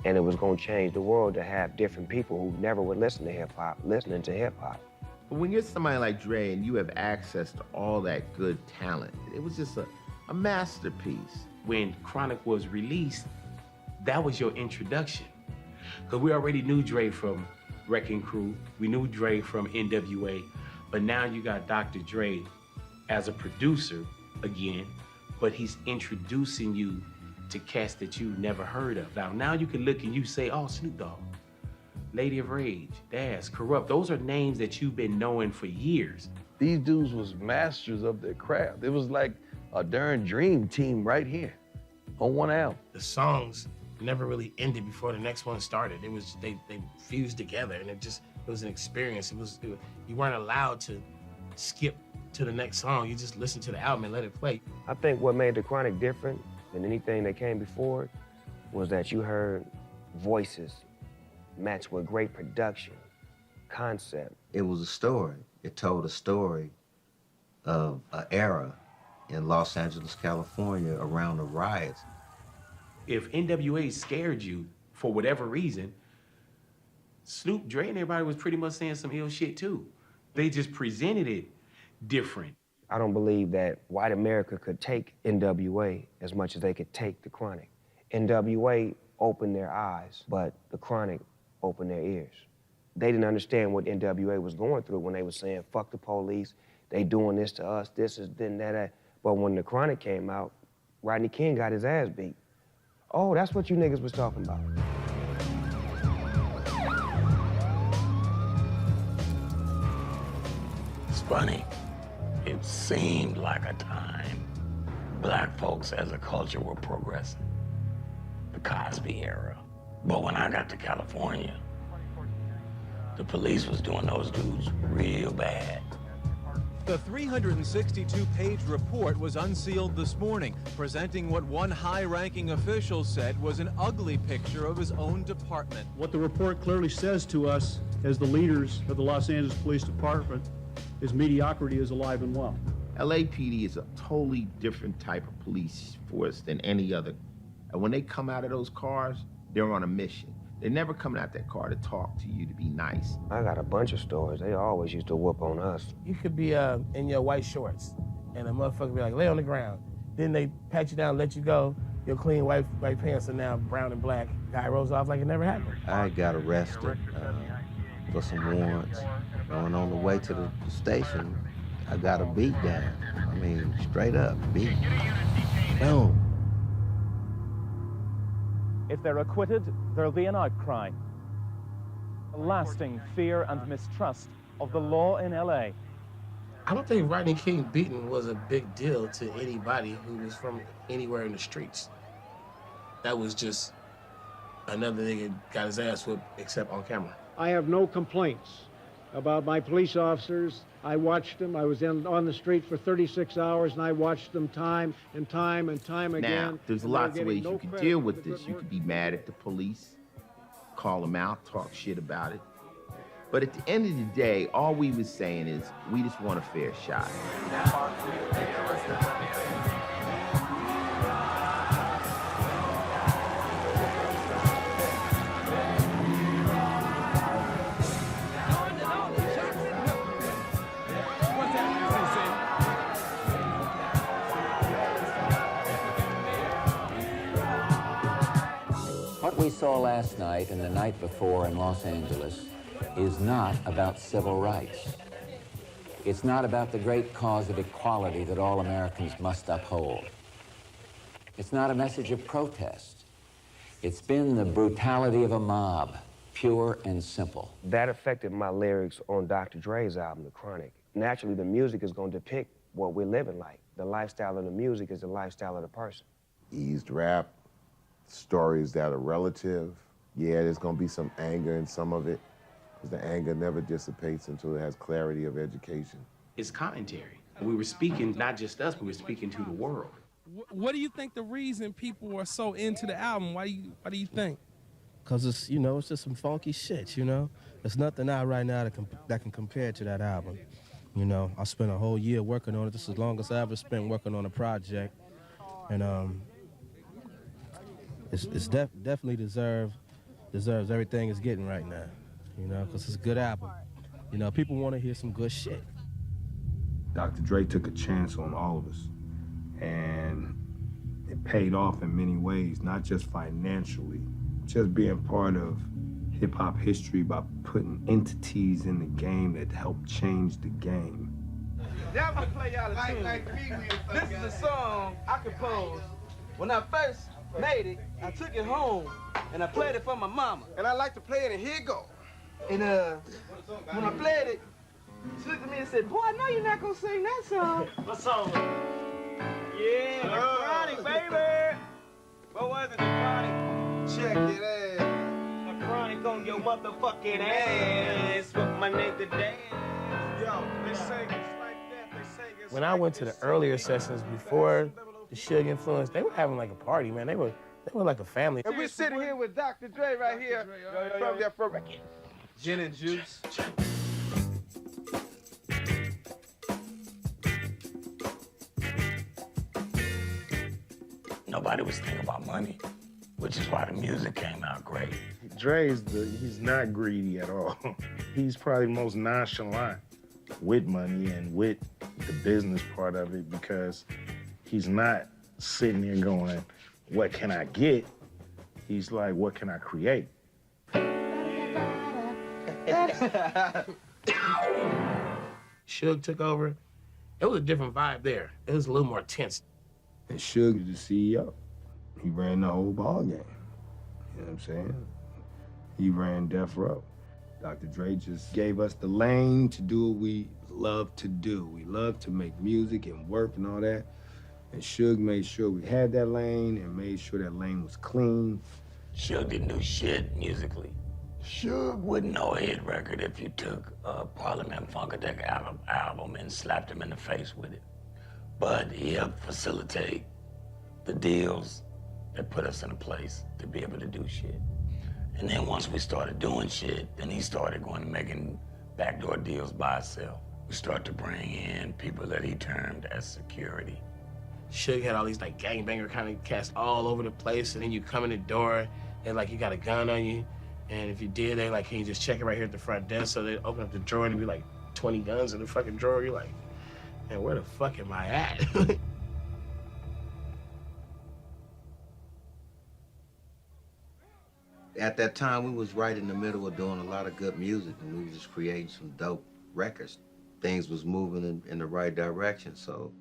and it was gonna change the world to have different people who never would listen to hip-hop, listening to hip-hop. But when you're somebody like Dre and you have access to all that good talent, it was just a masterpiece. When Chronic was released, that was your introduction. Because we already knew Dre from Wrecking Crew, we knew Dre from NWA, but now you got Dr. Dre as a producer again, but he's introducing you to cats that you've never heard of. Now you can look and you say, oh, Snoop Dogg, Lady of Rage, Daz, Corrupt. Those are names that you've been knowing for years. These dudes was masters of their craft. It was like a darn dream team right here on one album. The songs never really ended before the next one started. It was, they fused together, and it was an experience. You weren't allowed to skip to the next song. You just listened to the album and let it play. I think what made The Chronic different than anything that came before it was that you heard voices matched with great production, concept. It was a story. It told a story of an era in Los Angeles, California around the riots. If NWA scared you for whatever reason, Snoop, Dre, and everybody was pretty much saying some ill shit too. They just presented it different. I don't believe that white America could take NWA as much as they could take The Chronic. NWA opened their eyes, but The Chronic opened their ears. They didn't understand what NWA was going through when they were saying, fuck the police, they doing this to us, this is then that. But when The Chronic came out, Rodney King got his ass beat. Oh, that's what you niggas was talking about. It's funny. It seemed like a time black folks as a culture were progressing. The Cosby era. But when I got to California, the police was doing those dudes real bad. The 362-page report was unsealed this morning, presenting what one high-ranking official said was an ugly picture of his own department. What the report clearly says to us as the leaders of the Los Angeles Police Department is mediocrity is alive and well. LAPD is a totally different type of police force than any other. And when they come out of those cars, they're on a mission. They're never coming out that car to talk to you, to be nice. I got a bunch of stories. They always used to whoop on us. You could be in your white shorts, and a motherfucker be like, lay on the ground. Then they pat you down, let you go. Your clean white pants are now brown and black. Guy rolls off like it never happened. I got arrested for some warrants. Going on the way to the station, I got a beat down. I mean, straight up, beat. Boom. If they're acquitted, there'll be an outcry. A lasting fear and mistrust of the law in LA. I don't think Rodney King beating was a big deal to anybody who was from anywhere in the streets. That was just another nigga got his ass whipped, except on camera. I have no complaints about my police officers. I watched them. I was on the street for 36 hours, and I watched them time and time and time again. Now, there's lots of ways you can deal with this. You could be mad at the police, call them out, talk shit about it. But at the end of the day, all we was saying is, we just want a fair shot. What we saw last night and the night before in Los Angeles is not about civil rights. It's not about the great cause of equality that all Americans must uphold. It's not a message of protest. It's been the brutality of a mob, pure and simple. That affected my lyrics on Dr. Dre's album, The Chronic. Naturally, the music is going to depict what we're living like. The lifestyle of the music is the lifestyle of the person. Eased rap, stories that are relative. Yeah, there's gonna be some anger in some of it, because the anger never dissipates until it has clarity of education. It's commentary. We were speaking, not just us, but we were speaking to the world. What do you think the reason people are so into the album? Why do you think? Cause it's, you know, it's just some funky shit, you know? There's nothing out right now that can compare to that album. You know, I spent a whole year working on it. This is the longest I ever spent working on a project. And it's definitely deserves everything it's getting right now, you know, because it's a good album. You know, people want to hear some good shit. Dr. Dre took a chance on all of us, and it paid off in many ways, not just financially, just being part of hip-hop history by putting entities in the game that helped change the game. Yeah, I'm gonna play y'all a tune. This is a song I composed when I first made it. I took it home and I played it for my mama. And I like to play it, and here it go. And when I played it, she looked at me and said, "Boy, I know you're not gonna sing that song." What song? Yeah, chronic, baby. What was it, chronic? Check it out. A chronic on your motherfucking ass. With my nigga Dan. Yo, they say it's like that. They say it's When I went to the earlier sessions before the Suge influence, they were having like a party, man. They were like a family. And we're sitting here with Dr. Dre right here from the Afro Record. Gin and juice. Nobody was thinking about money, which is why the music came out great. He's not greedy at all. He's probably the most nonchalant with money and with the business part of it because he's not sitting there going, what can I get? He's like, what can I create? Suge took over. It was a different vibe there. It was a little more tense. And Suge was the CEO. He ran the whole ball game. You know what I'm saying? He ran Death Row. Dr. Dre just gave us the lane to do what we love to do. We love to make music and work and all that. And Suge made sure we had that lane and made sure that lane was clean. Suge didn't do shit musically. Suge wouldn't know a hit record if you took a Parliament Funkadelic album and slapped him in the face with it. But he helped facilitate the deals that put us in a place to be able to do shit. And then once we started doing shit, then he started going and making backdoor deals by himself. We started to bring in people that he termed as security. Suge had all these like gangbanger kind of cats all over the place, and then you come in the door and like you got a gun on you, and if you did, they like, can you just check it right here at the front desk? So they open up the drawer and be like 20 guns in the fucking drawer. You're like, man, where the fuck am I at? At that time, we was right in the middle of doing a lot of good music, and we was just creating some dope records. Things was moving in the right direction, so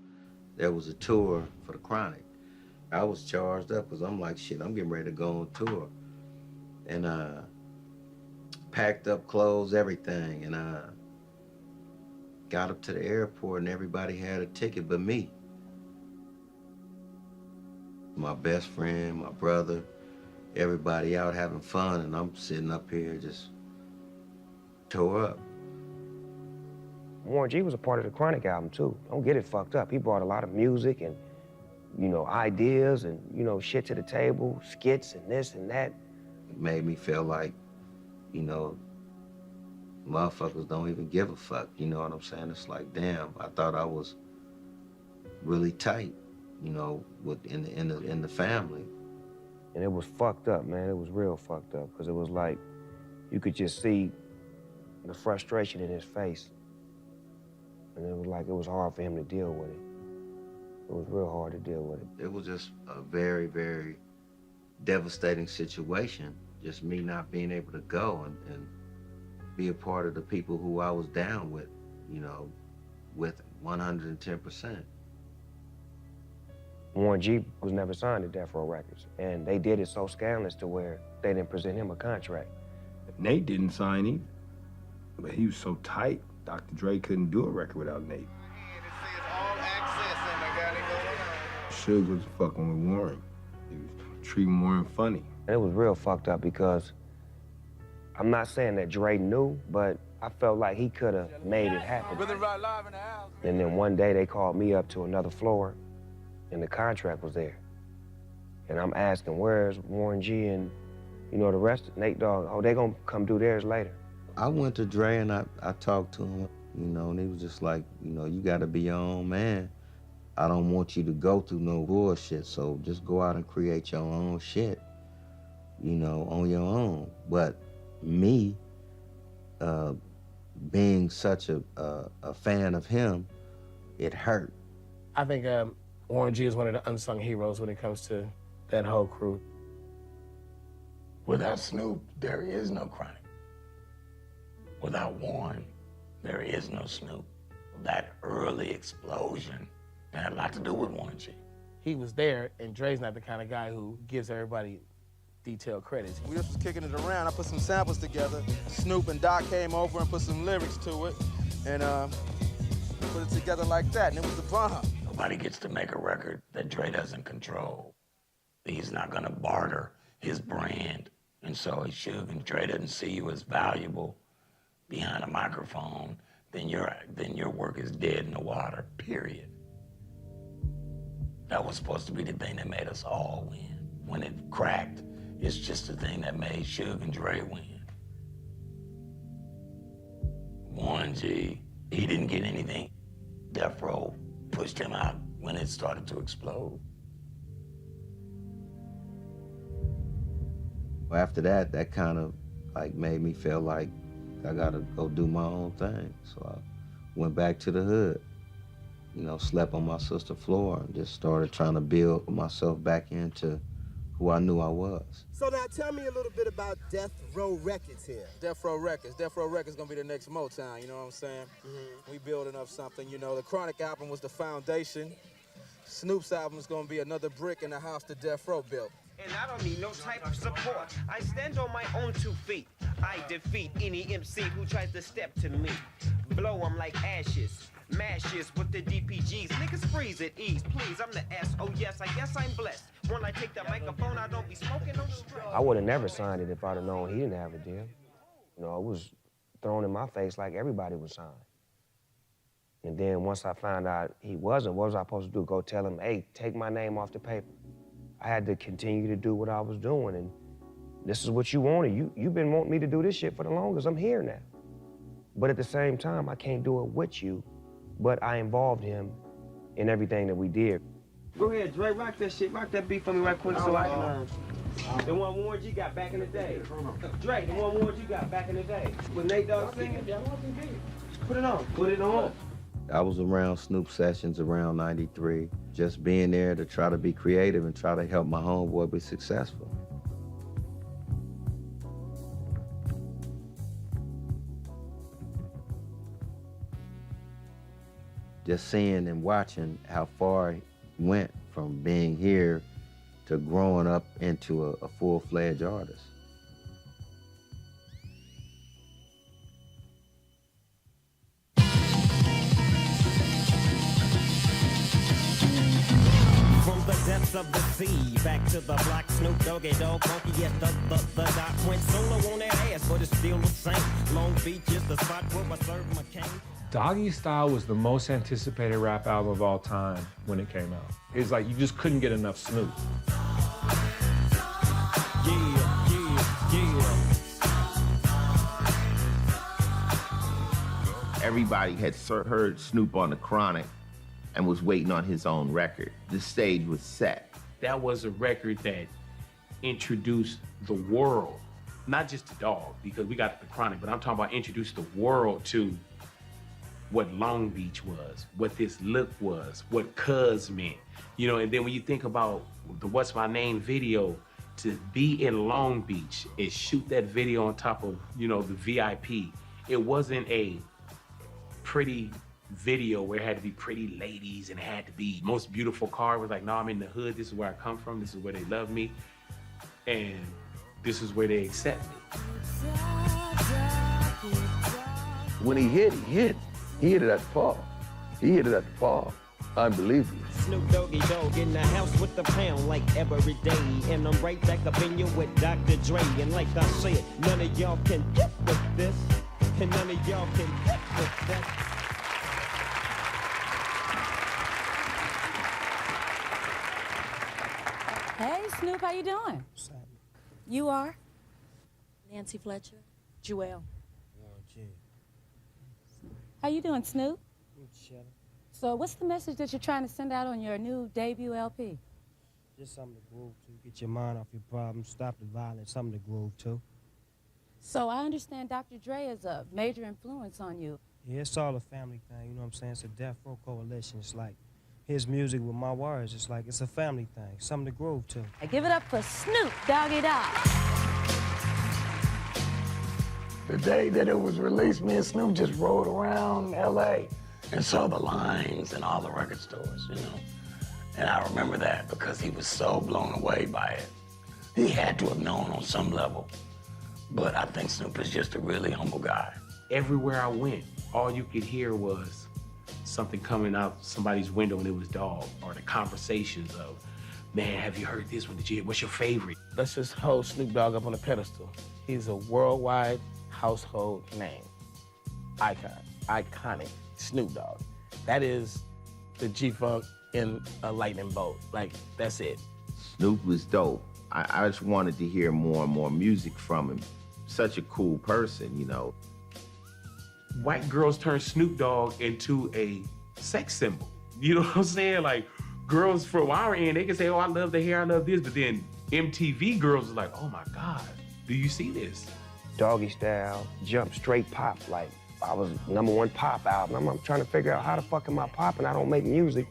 there was a tour for the Chronic. I was charged up because I'm like, shit, I'm getting ready to go on tour. And packed up clothes, everything, and got up to the airport and everybody had a ticket but me. My best friend, my brother, everybody out having fun, and I'm sitting up here just tore up. Warren G was a part of the Chronic album too. Don't get it fucked up. He brought a lot of music and, you know, ideas and, you know, shit to the table, skits and this and that. It made me feel like, you know, motherfuckers don't even give a fuck, you know what I'm saying? It's like, damn, I thought I was really tight, you know, in the family. And it was fucked up, man. It was real fucked up, because it was like, you could just see the frustration in his face. And it was like, it was hard for him to deal with it. It was real hard to deal with it. It was just a very, very devastating situation, just me not being able to go and be a part of the people who I was down with, you know, with 110%. Warren G was never signed to Death Row Records, and they did it so scandalous to where they didn't present him a contract. Nate didn't sign either, but he was so tight, Dr. Dre couldn't do a record without Nate. Suge was fucking with Warren. He was treating Warren funny. And it was real fucked up because I'm not saying that Dre knew, but I felt like he could have made it happen. And then one day they called me up to another floor, and the contract was there. And I'm asking, where's Warren G and, you know, the rest of Nate Dogg? Oh, they gonna come do theirs later. I went to Dre and I talked to him, you know, and he was just like, you know, you gotta be your own man. I don't want you to go through no bullshit, so just go out and create your own shit, you know, on your own. But me, being such a fan of him, it hurt. I think Warren G is one of the unsung heroes when it comes to that whole crew. Without Snoop, there is no Chronic. Without Warren, there is no Snoop. That early explosion had a lot to do with Warren G. He was there, and Dre's not the kind of guy who gives everybody detailed credits. We just was kicking it around. I put some samples together. Snoop and Doc came over and put some lyrics to it, and put it together like that, and it was the bomb. Nobody gets to make a record that Dre doesn't control. He's not gonna barter his brand. And so if Suge and Dre doesn't see you as valuable behind a microphone, then your work is dead in the water, period. That was supposed to be the thing that made us all win. When it cracked, it's just the thing that made Suge and Dre win. Warren G, he didn't get anything. Death Row pushed him out when it started to explode. After that, that kind of like made me feel like I gotta go do my own thing. So I went back to the hood, you know, slept on my sister's floor and just started trying to build myself back into who I knew I was. So now tell me a little bit about Death Row Records here. Death Row Records gonna be the next Motown, you know what I'm saying? We building up something, you know. The Chronic album was the foundation. Snoop's album is gonna be another brick in the house that Death Row built. And I don't need no type of support. I stand on my own 2 feet. I defeat any MC who tries to step to me. Blow them like ashes. Mashes with the DPGs. Niggas freeze at ease. Please, I'm the S. Oh yes, I guess I'm blessed. When I take the microphone, I don't be smoking no stress. I would have never signed it if I'd have known he didn't have a deal. You know, it was thrown in my face like everybody was signed. And then once I found out he wasn't, what was I supposed to do? Go tell him, hey, take my name off the paper. I had to continue to do what I was doing, and this is what you wanted. You've been wanting me to do this shit for the longest. I'm here now. But at the same time, I can't do it with you, but I involved him in everything that we did. Go ahead, Dre, rock that shit. Rock that beat for me right quick so I can the one Warren G got back in the day. Dre, the one Warren G got back in the day. With Nate Dogg singing? Put it on. Put it on. I was around Snoop sessions around 93, just being there to try to be creative and try to help my homeboy be successful. Just seeing and watching how far he went from being here to growing up into a full-fledged artist. From the depths of the sea, back to the block, Snoop Doggy Dogg, funky, yes, the dot went solo on that ass, but it's still the same. Long Beach is the spot where I serve McCain. Doggy Style was the most anticipated rap album of all time when it came out. It's like you just couldn't get enough Snoop. Everybody had heard Snoop on the Chronic and was waiting on his own record. The stage was set. That was a record that introduced the world, not just the Dog, because we got the Chronic, but I'm talking about introduced the world to what Long Beach was, what this look was, what Cuz meant. You know, and then when you think about the What's My Name video, to be in Long Beach and shoot that video on top of, you know, the VIP, it wasn't a pretty video where it had to be pretty ladies and it had to be most beautiful car. It was like, no, I'm in the hood, this is where I come from, this is where they love me, and this is where they accept me. When he hit, he hit. He hit it at the fall. He hit it at the fall. Unbelievable. Snoop Doggy Dogg in the house with the pound like every day. And I'm right back up in you with Dr. Dre. And like I said, none of y'all can get with this. And none of y'all can get with that. Hey, Snoop, how you doing? You are? Nancy Fletcher. Jewel. How you doing, Snoop? So what's the message that you're trying to send out on your new debut LP? Just something to groove to. Get your mind off your problems, stop the violence, something to groove to. So I understand Dr. Dre is a major influence on you. Yeah, it's all a family thing, you know what I'm saying? It's a Death Row coalition. It's like his music with my words. It's like it's a family thing, something to groove to. I give it up for Snoop Doggy Dogg. The day that it was released, me and Snoop just rode around LA and saw the lines in all the record stores, you know? And I remember that because he was so blown away by it. He had to have known on some level, but I think Snoop is just a really humble guy. Everywhere I went, all you could hear was something coming out somebody's window and it was dog, or the conversations of, man, have you heard this one? What's your favorite? Let's just hold Snoop Dogg up on a pedestal. He's a worldwide household name. Icon, iconic Snoop Dogg. That is the G-Funk in a lightning bolt. Like, that's it. Snoop was dope. I just wanted to hear more and more music from him. Such a cool person, you know. White girls turn Snoop Dogg into a sex symbol. You know what I'm saying? Like, girls from our end, they can say, oh, I love the hair, I love this, but then MTV girls are like, oh my God, do you see this? Doggy Style, Jump, straight pop. Like, I was #1 pop album. I'm trying to figure out how the fuck am I popping? I don't make music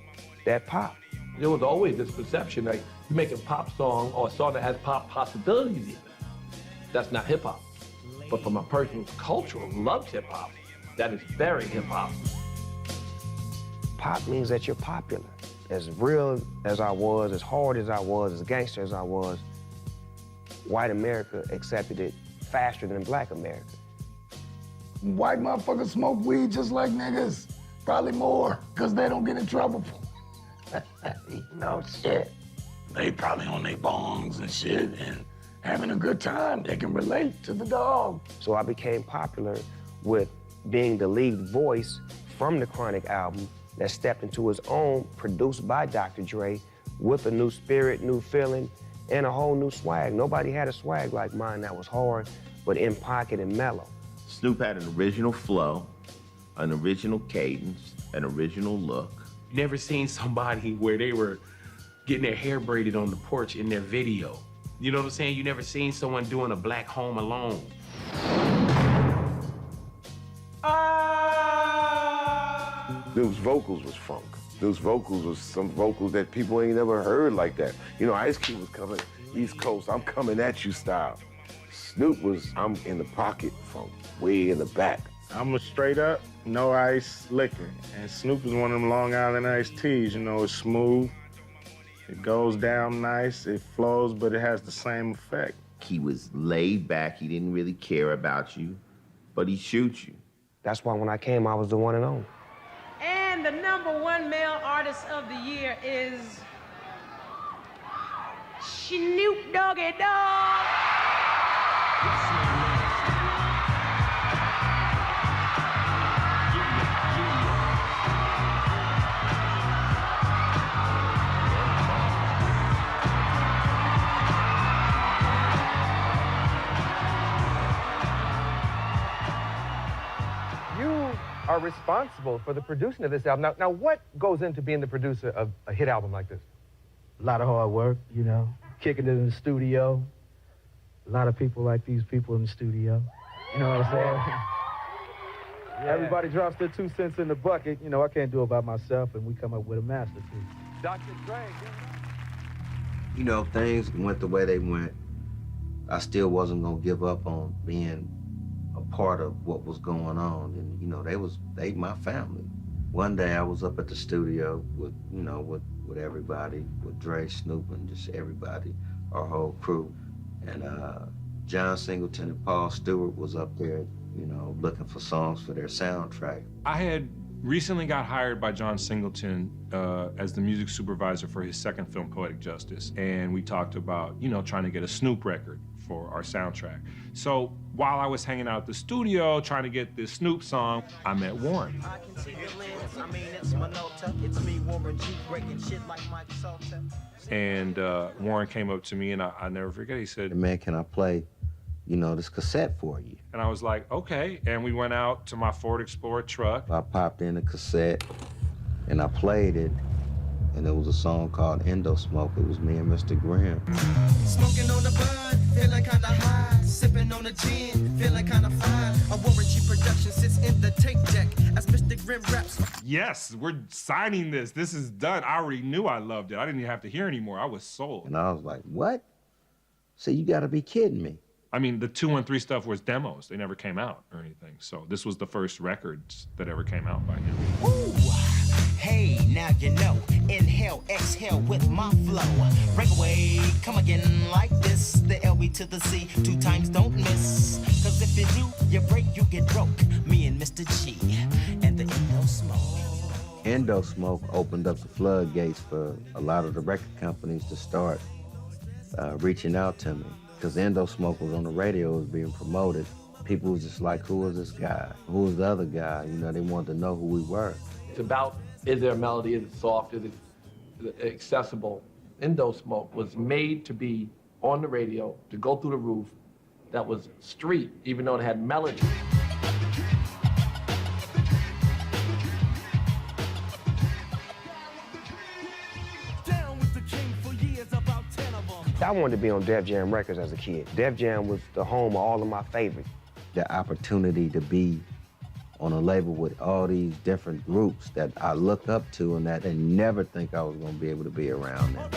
that pop. There was always this perception that you make a pop song or a song that has pop possibilities even. That's not hip hop. But from a person who's cultural, loves hip hop, that is very hip hop. Pop means that you're popular. As real as I was, as hard as I was, as gangster as I was, white America accepted it faster than black America. White motherfuckers smoke weed just like niggas. Probably more, because they don't get in trouble. No shit. They probably on their bongs and shit and having a good time. They can relate to the dog. So I became popular with being the lead voice from the Chronic album that stepped into his own, produced by Dr. Dre, with a new spirit, new feeling, and a whole new swag. Nobody had a swag like mine that was hard, but in pocket and mellow. Snoop had an original flow, an original cadence, an original look. Never seen somebody where they were getting their hair braided on the porch in their video. You know what I'm saying? You never seen someone doing a Black Home Alone. Snoop's vocals was funk. Those vocals was some vocals that people ain't never heard like that. You know, Ice Cube was coming East Coast, I'm coming at you style. Snoop was, I'm in the pocket funk, way in the back. I'm a straight up, no ice liquor. And Snoop is one of them Long Island iced teas, you know, it's smooth. It goes down nice, it flows, but it has the same effect. He was laid back, he didn't really care about you, but he shoots you. That's why when I came, I was the one and only. And the #1 male artist of the year is Snoop Doggy Dogg. Are responsible for the producing of this album. Now, what goes into being the producer of a hit album like this? A lot of hard work, you know, kicking it in the studio. A lot of people like these people in the studio. You know what I'm saying? Yeah. Everybody drops their 2 cents in the bucket. You know, I can't do it by myself, and we come up with a masterpiece. Dr. Dre. You know, if things went the way they went, I still wasn't gonna give up on being a part of what was going on. And, you know, they my family. One day I was up at the studio with, you know, with everybody, with Dre, Snoop, and just everybody, our whole crew. And John Singleton and Paul Stewart was up there, you know, looking for songs for their soundtrack. I had recently got hired by John Singleton as the music supervisor for his second film, Poetic Justice. And we talked about, you know, trying to get a Snoop record for our soundtrack. So while I was hanging out at the studio trying to get this Snoop song, I met Warren. And Warren came up to me, and I never forget, he said, "Man, can I play, you know, this cassette for you?" And I was like, okay. And we went out to my Ford Explorer truck. I popped in the cassette, and I played it, and it was a song called Endo Smoke. It was me and Mr. Grimm. Smoking on the bud, feeling kinda high. Sipping on the gin, feeling kinda fine. A Warren G production sits in the tape deck as Mr. Grimm raps. Yes, we're signing this. This is done. I already knew I loved it. I didn't even have to hear anymore. I was sold. And I was like, what? So you gotta be kidding me. I mean, the 213 stuff was demos. They never came out or anything. So this was the first records that ever came out by him. Ooh, hey, now you know. Inhale, exhale with my flow. Break away, come again like this. The LB to the C, 2 times don't miss. Cause if you do, you break, you get broke. Me and Mr. G, and the Endo Smoke. Endo Smoke opened up the floodgates for a lot of the record companies to start reaching out to me. Because Endo Smoke was on the radio, it was being promoted. People was just like, who is this guy? Who is the other guy? You know, they wanted to know who we were. It's about, is there a melody, is it soft, is it accessible? Endo Smoke was made to be on the radio, to go through the roof, that was street, even though it had melody. I wanted to be on Def Jam Records as a kid. Def Jam was the home of all of my favorites. The opportunity to be on a label with all these different groups that I look up to and that I never think I was gonna be able to be around them.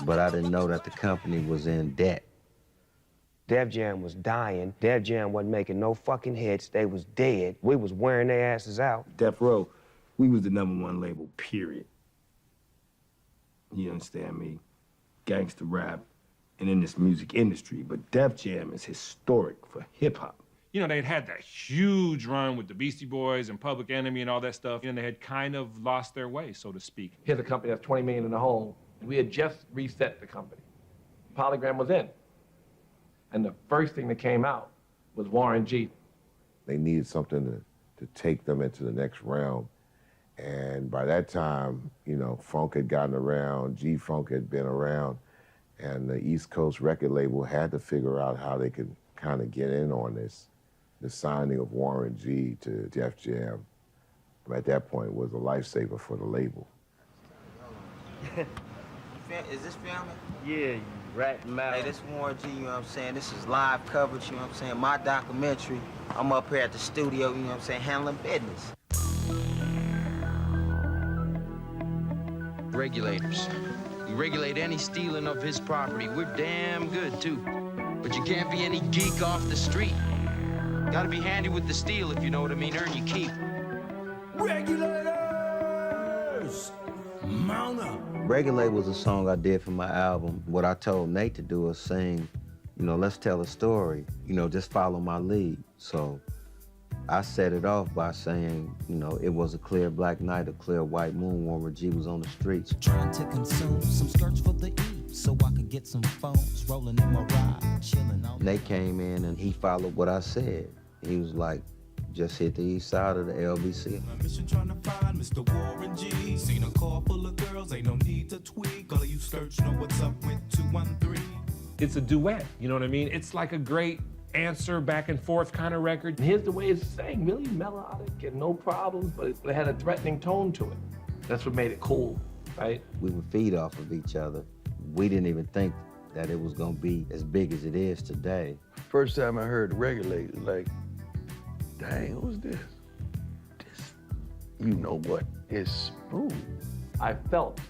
But I didn't know that the company was in debt. Def Jam was dying. Def Jam wasn't making no fucking hits. They was dead. We was wearing their asses out. Death Row, we was the #1 label, period. You understand me? Gangsta rap and in this music industry, but Def Jam is historic for hip hop. You know, they'd had that huge run with the Beastie Boys and Public Enemy and all that stuff, and they had kind of lost their way, so to speak. Here's a company that's 20 million in the hole. We had just reset the company. Polygram was in. And the first thing that came out was Warren G. They needed something to take them into the next realm. And by that time, you know, funk had gotten around, G-Funk had been around, and the East Coast record label had to figure out how they could kind of get in on this. The signing of Warren G to Def Jam, at that point, was a lifesaver for the label. Is this filming? Yeah, you ratting mouth. Hey, this Warren G, you know what I'm saying? This is live coverage, you know what I'm saying? My documentary. I'm up here at the studio, you know what I'm saying, handling business. Regulators. We regulate any stealing of his property. We're damn good, too. But you can't be any geek off the street. Gotta be handy with the steel, if you know what I mean. Earn your keep. Regulators! Mount up! Regulate was a song I did for my album. What I told Nate to do was sing, you know, let's tell a story. You know, just follow my lead. So I set it off by saying, you know, it was a clear black night, a clear white moon, Warren G was on the streets. Trying to consume some skirts for the E, so I could get some phones rolling in my ride, chilling on. Nate came in and he followed what I said. He was like, just hit the east side of the LBC. My mission trying to find Mr. Warren G. Seen a car full of girls, ain't no need to tweak. All of you skirts know what's up with 213. It's a duet, you know what I mean? It's like a great answer back and forth kind of record. And here's the way it's sang, really melodic and no problems, but it had a threatening tone to it. That's what made it cool, right? We would feed off of each other. We didn't even think that it was gonna be as big as it is today. First time I heard Regulate, like, dang, who's this? This, you know what? It's smooth. I felt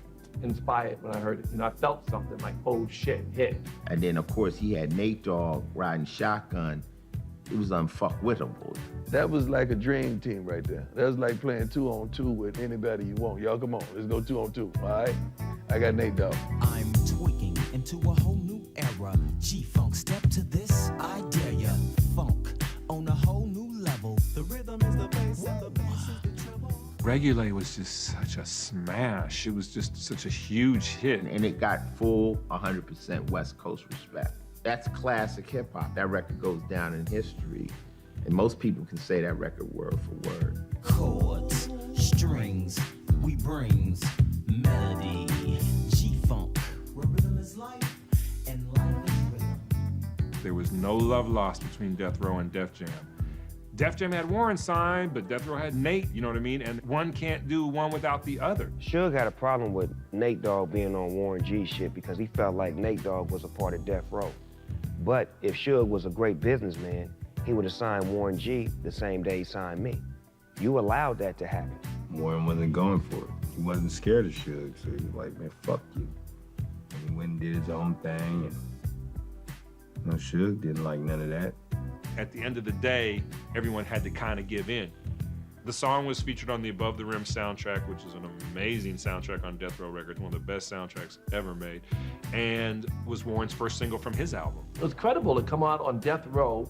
inspired when I heard it. You know, I felt something like, oh shit, hit. And then, of course, he had Nate Dogg riding shotgun. It was unfuckwittable. That was like a dream team right there. That was like playing 2-on-2 with anybody you want. Y'all, come on, let's go 2-on-2, all right? I got Nate Dogg. I'm tweaking into a whole new era. G-Funk, step to this, I dare ya. Funk on a whole new level. The rhythm is the bass and the bass is the treble. Regulate was just such a smash. It was just such a huge hit. And it got full 100% West Coast respect. That's classic hip hop. That record goes down in history. And most people can say that record word for word. Chords, strings, we brings melody. G-Funk, where rhythm is life and life is rhythm. There was no love lost between Death Row and Def Jam. Def Jam had Warren signed, but Death Row had Nate, you know what I mean? And one can't do one without the other. Suge had a problem with Nate Dogg being on Warren G shit because he felt like Nate Dogg was a part of Death Row. But if Suge was a great businessman, he would have signed Warren G the same day he signed me. You allowed that to happen. Warren wasn't going for it. He wasn't scared of Suge, so he was like, man, fuck you. And he went and did his own thing, and you know, Suge didn't like none of that. At the end of the day, everyone had to kind of give in. The song was featured on the Above the Rim soundtrack, which is an amazing soundtrack on Death Row Records, one of the best soundtracks ever made, and was Warren's first single from his album. It was credible to come out on Death Row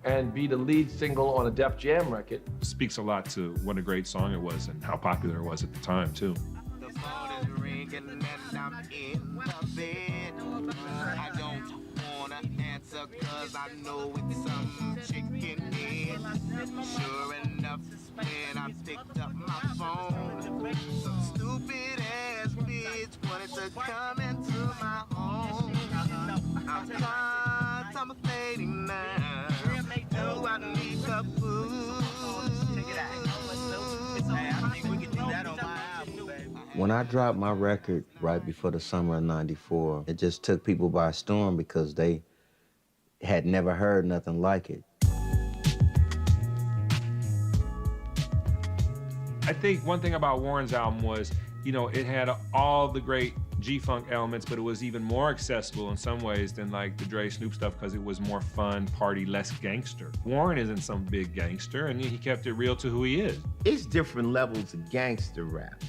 and be the lead single on a Def Jam record. Speaks a lot to what a great song it was and how popular it was at the time, too. The phone is ringing and I'm in the bed. I don't wanna answer cause I know it's some chicken head. Sure enough, when I picked up my phone, some stupid ass bitch wanted to come into my home. I'm contemplating now. Do I need the food? When I dropped my record right before the summer of '94, it just took people by storm because they had never heard nothing like it. I think one thing about Warren's album was, you know, it had all the great G-Funk elements, but it was even more accessible in some ways than like the Dre Snoop stuff because it was more fun, party, less gangster. Warren isn't some big gangster, and he kept it real to who he is. It's different levels of gangster rap.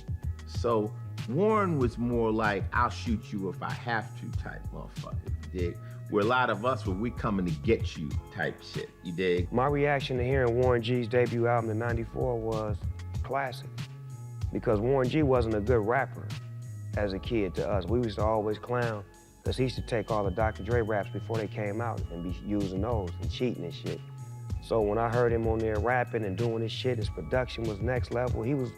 So Warren was more like, I'll shoot you if I have to type motherfucker, you dig? Where a lot of us, when we coming to get you type shit, you dig? My reaction to hearing Warren G's debut album in '94 was classic. Because Warren G wasn't a good rapper as a kid to us. We used to always clown, because he used to take all the Dr. Dre raps before they came out and be using those and cheating and shit. So when I heard him on there rapping and doing his shit, his production was next level. He was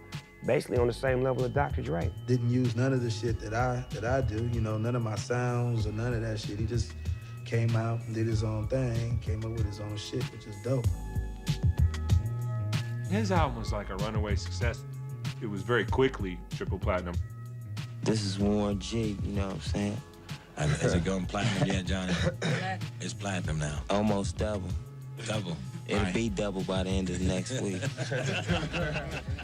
basically on the same level as Dr. Dre. Didn't use none of the shit that I do, you know, none of my sounds or none of that shit. He just came out and did his own thing, came up with his own shit, which is dope. His album was like a runaway success. It was very quickly triple platinum. This is Warren G, you know what I'm saying? Has it gone platinum yet, Johnny? It's platinum now. Almost double. Double? It'll be double by the end of next week.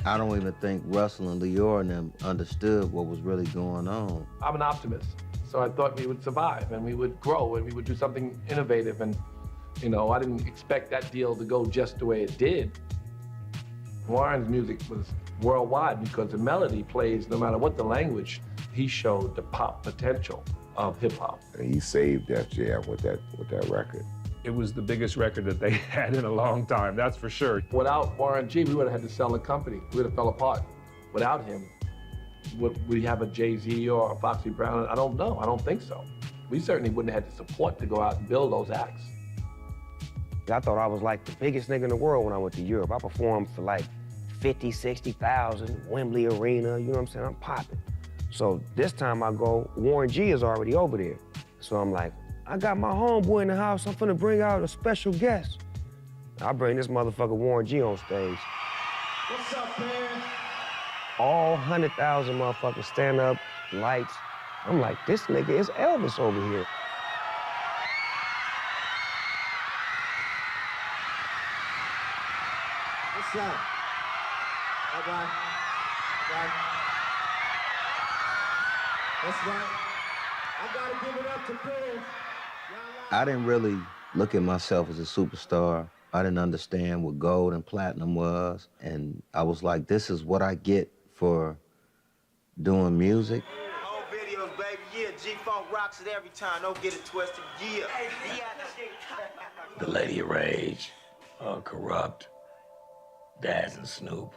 I don't even think Russell and Leor and them understood what was really going on. I'm an optimist, so I thought we would survive and we would grow and we would do something innovative. And, you know, I didn't expect that deal to go just the way it did. Warren's music was worldwide because the melody plays no matter what the language. He showed the pop potential of hip hop. And he saved Def Jam with that record. It was the biggest record that they had in a long time, that's for sure. Without Warren G, we would have had to sell the company. We would have fell apart. Without him, would we have a Jay-Z or a Foxy Brown? I don't know, I don't think so. We certainly wouldn't have had the support to go out and build those acts. I thought I was like the biggest nigga in the world when I went to Europe. I performed for like 50, 60,000, Wembley Arena, you know what I'm saying? I'm popping. So this time I go, Warren G is already over there. So I'm like, I got my homeboy in the house, I'm finna bring out a special guest. I bring this motherfucker Warren G on stage. What's up, man? All 100,000 motherfuckers stand up, lights. I'm like, this nigga is Elvis over here. What's up? All right. That's right. I gotta give it up to Bill. I didn't really look at myself as a superstar. I didn't understand what gold and platinum was. And I was like, this is what I get for doing music. Home videos, baby. Yeah, G-Funk rocks it every time. Don't get it twisted. Yeah. The Lady of Rage, Corrupt, Daz and Snoop,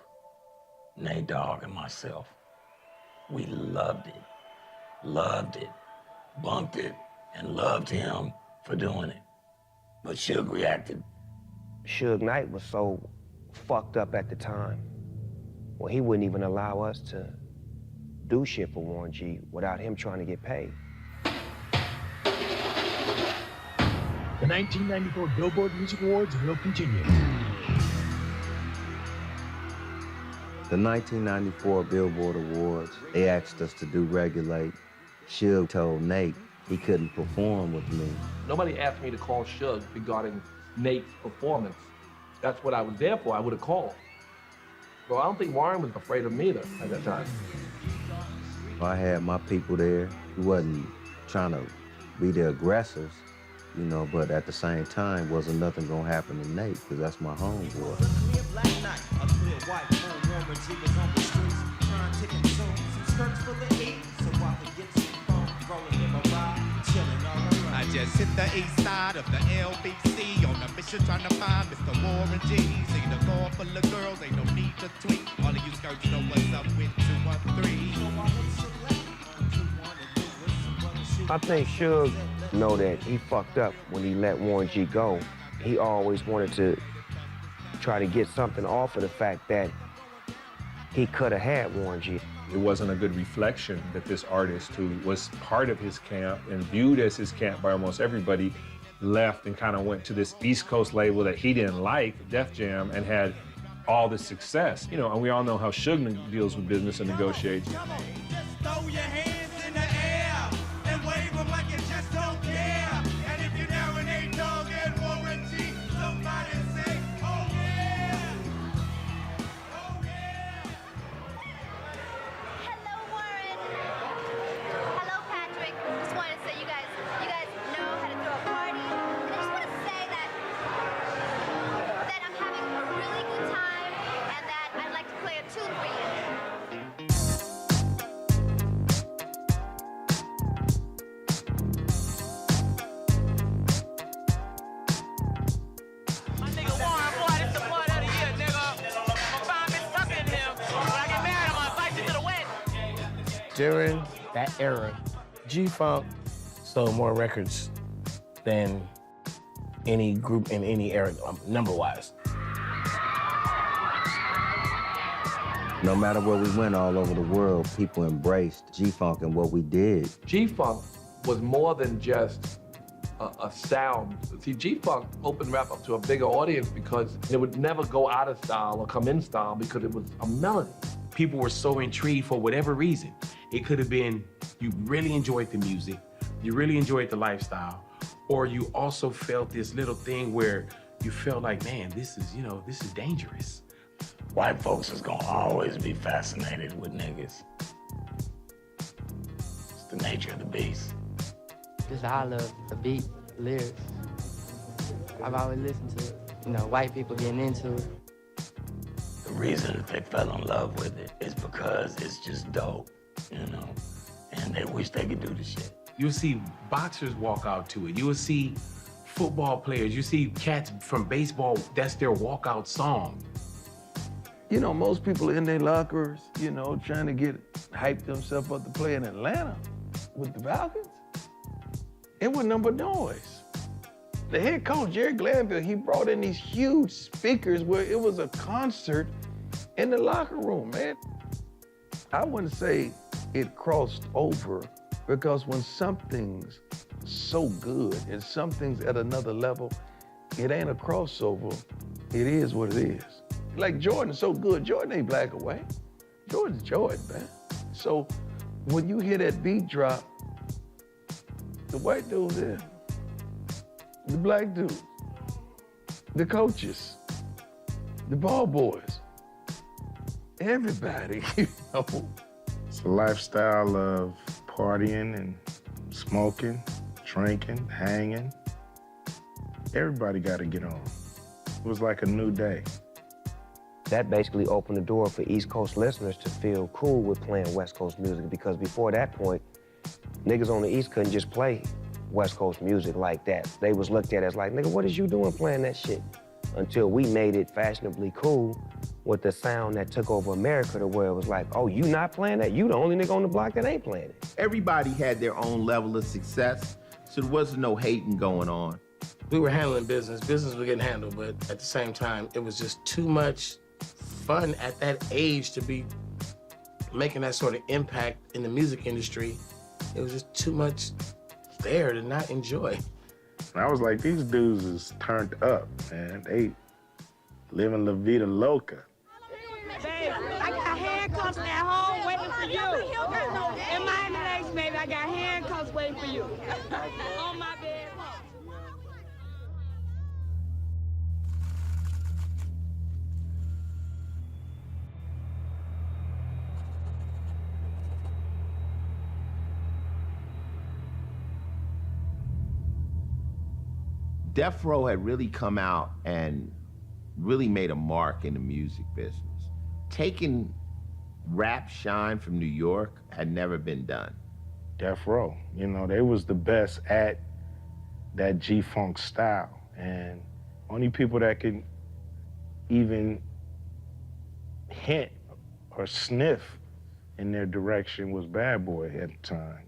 Nate Dogg and myself. We loved it, bumped it, and loved him for doing it. But Suge reacted. Suge Knight was so fucked up at the time. Well, he wouldn't even allow us to do shit for Warren G without him trying to get paid. The 1994 Billboard Music Awards will continue. The 1994 Billboard Awards, they asked us to do Regulate. Suge told Nate he couldn't perform with me. Nobody asked me to call Suge regarding Nate's performance. That's what I was there for. I would have called. Well, I don't think Warren was afraid of me either at that time. I had my people there. He wasn't trying to be the aggressors, you know, but at the same time, wasn't nothing gonna happen to Nate, because that's my homeboy. I just hit the east side of the LBC on a mission trying to find Mr. Warren G. See the car full of girls, ain't no need to tweet. All of you skirts know what's up with 213. I think Suge know that he fucked up when he let Warren G go. He always wanted to try to get something off of the fact that he could have had Warren G. It wasn't a good reflection that this artist, who was part of his camp and viewed as his camp by almost everybody, left and kind of went to this East Coast label that he didn't like, Def Jam, and had all this success. You know, and we all know how Suge deals with business and negotiates. Throw your hands in the air and wave them like you just don't care. And if you're down with a dog and Warren G, somebody say, oh yeah! Oh yeah! Hello, Warren. Hello, Patrick. Just wanted to say you guys know how to throw a party. And I just want to say that I'm having a really good time and that I'd like to play a tune for you. My nigga Warren, boy, this the part of the year, nigga. My five been fucking him. When I get married, I'm gonna invite you to the wedding. During that era, G-Funk sold more records than any group in any era, number-wise. No matter where we went all over the world, people embraced G-Funk and what we did. G-Funk was more than just a sound. See, G-Funk opened rap up to a bigger audience because it would never go out of style or come in style because it was a melody. People were so intrigued for whatever reason. It could have been you really enjoyed the music, you really enjoyed the lifestyle, or you also felt this little thing where you felt like, man, this is dangerous. White folks is gonna always be fascinated with niggas. It's the nature of the beast. Just I love the beat, lyrics. I've always listened to it. You know, white people getting into it. The reason they fell in love with it is because it's just dope, you know? And they wish they could do the shit. You'll see boxers walk out to it. You will see football players. You see cats from baseball, that's their walkout song. You know, most people in their lockers, you know, trying to hype themselves up to play in Atlanta with the Falcons. It was number noise. The head coach, Jerry Glanville, he brought in these huge speakers where it was a concert in the locker room, man. I wouldn't say it crossed over because when something's so good and something's at another level, it ain't a crossover. It is what it is. Like Jordan's so good, Jordan ain't black or white. Jordan's Jordan, man. So when you hear that beat drop, the white dudes there, the black dudes, the coaches, the ball boys, everybody, you know. It's a lifestyle of partying and smoking, drinking, hanging. Everybody got to get on. It was like a new day. That basically opened the door for East Coast listeners to feel cool with playing West Coast music because before that point, niggas on the East couldn't just play West Coast music like that. They was looked at as like, nigga, what is you doing playing that shit? Until we made it fashionably cool with the sound that took over America to where it was like, oh, you not playing that? You the only nigga on the block that ain't playing it. Everybody had their own level of success, so there wasn't no hating going on. We were handling business. Business was getting handled, but at the same time, it was just too much fun at that age to be making that sort of impact in the music industry. It was just too much there to not enjoy. And I was like, these dudes is turned up, man. They living La Vida Loca. Babe, I got handcuffs at home waiting for you. In Miami Lakes, baby, I got handcuffs waiting for you. On my bed. Death Row had really come out and really made a mark in the music business. Taking rap shine from New York had never been done. Death Row, you know, they was the best at that G-Funk style. And only people that could even hint or sniff in their direction was Bad Boy at the time.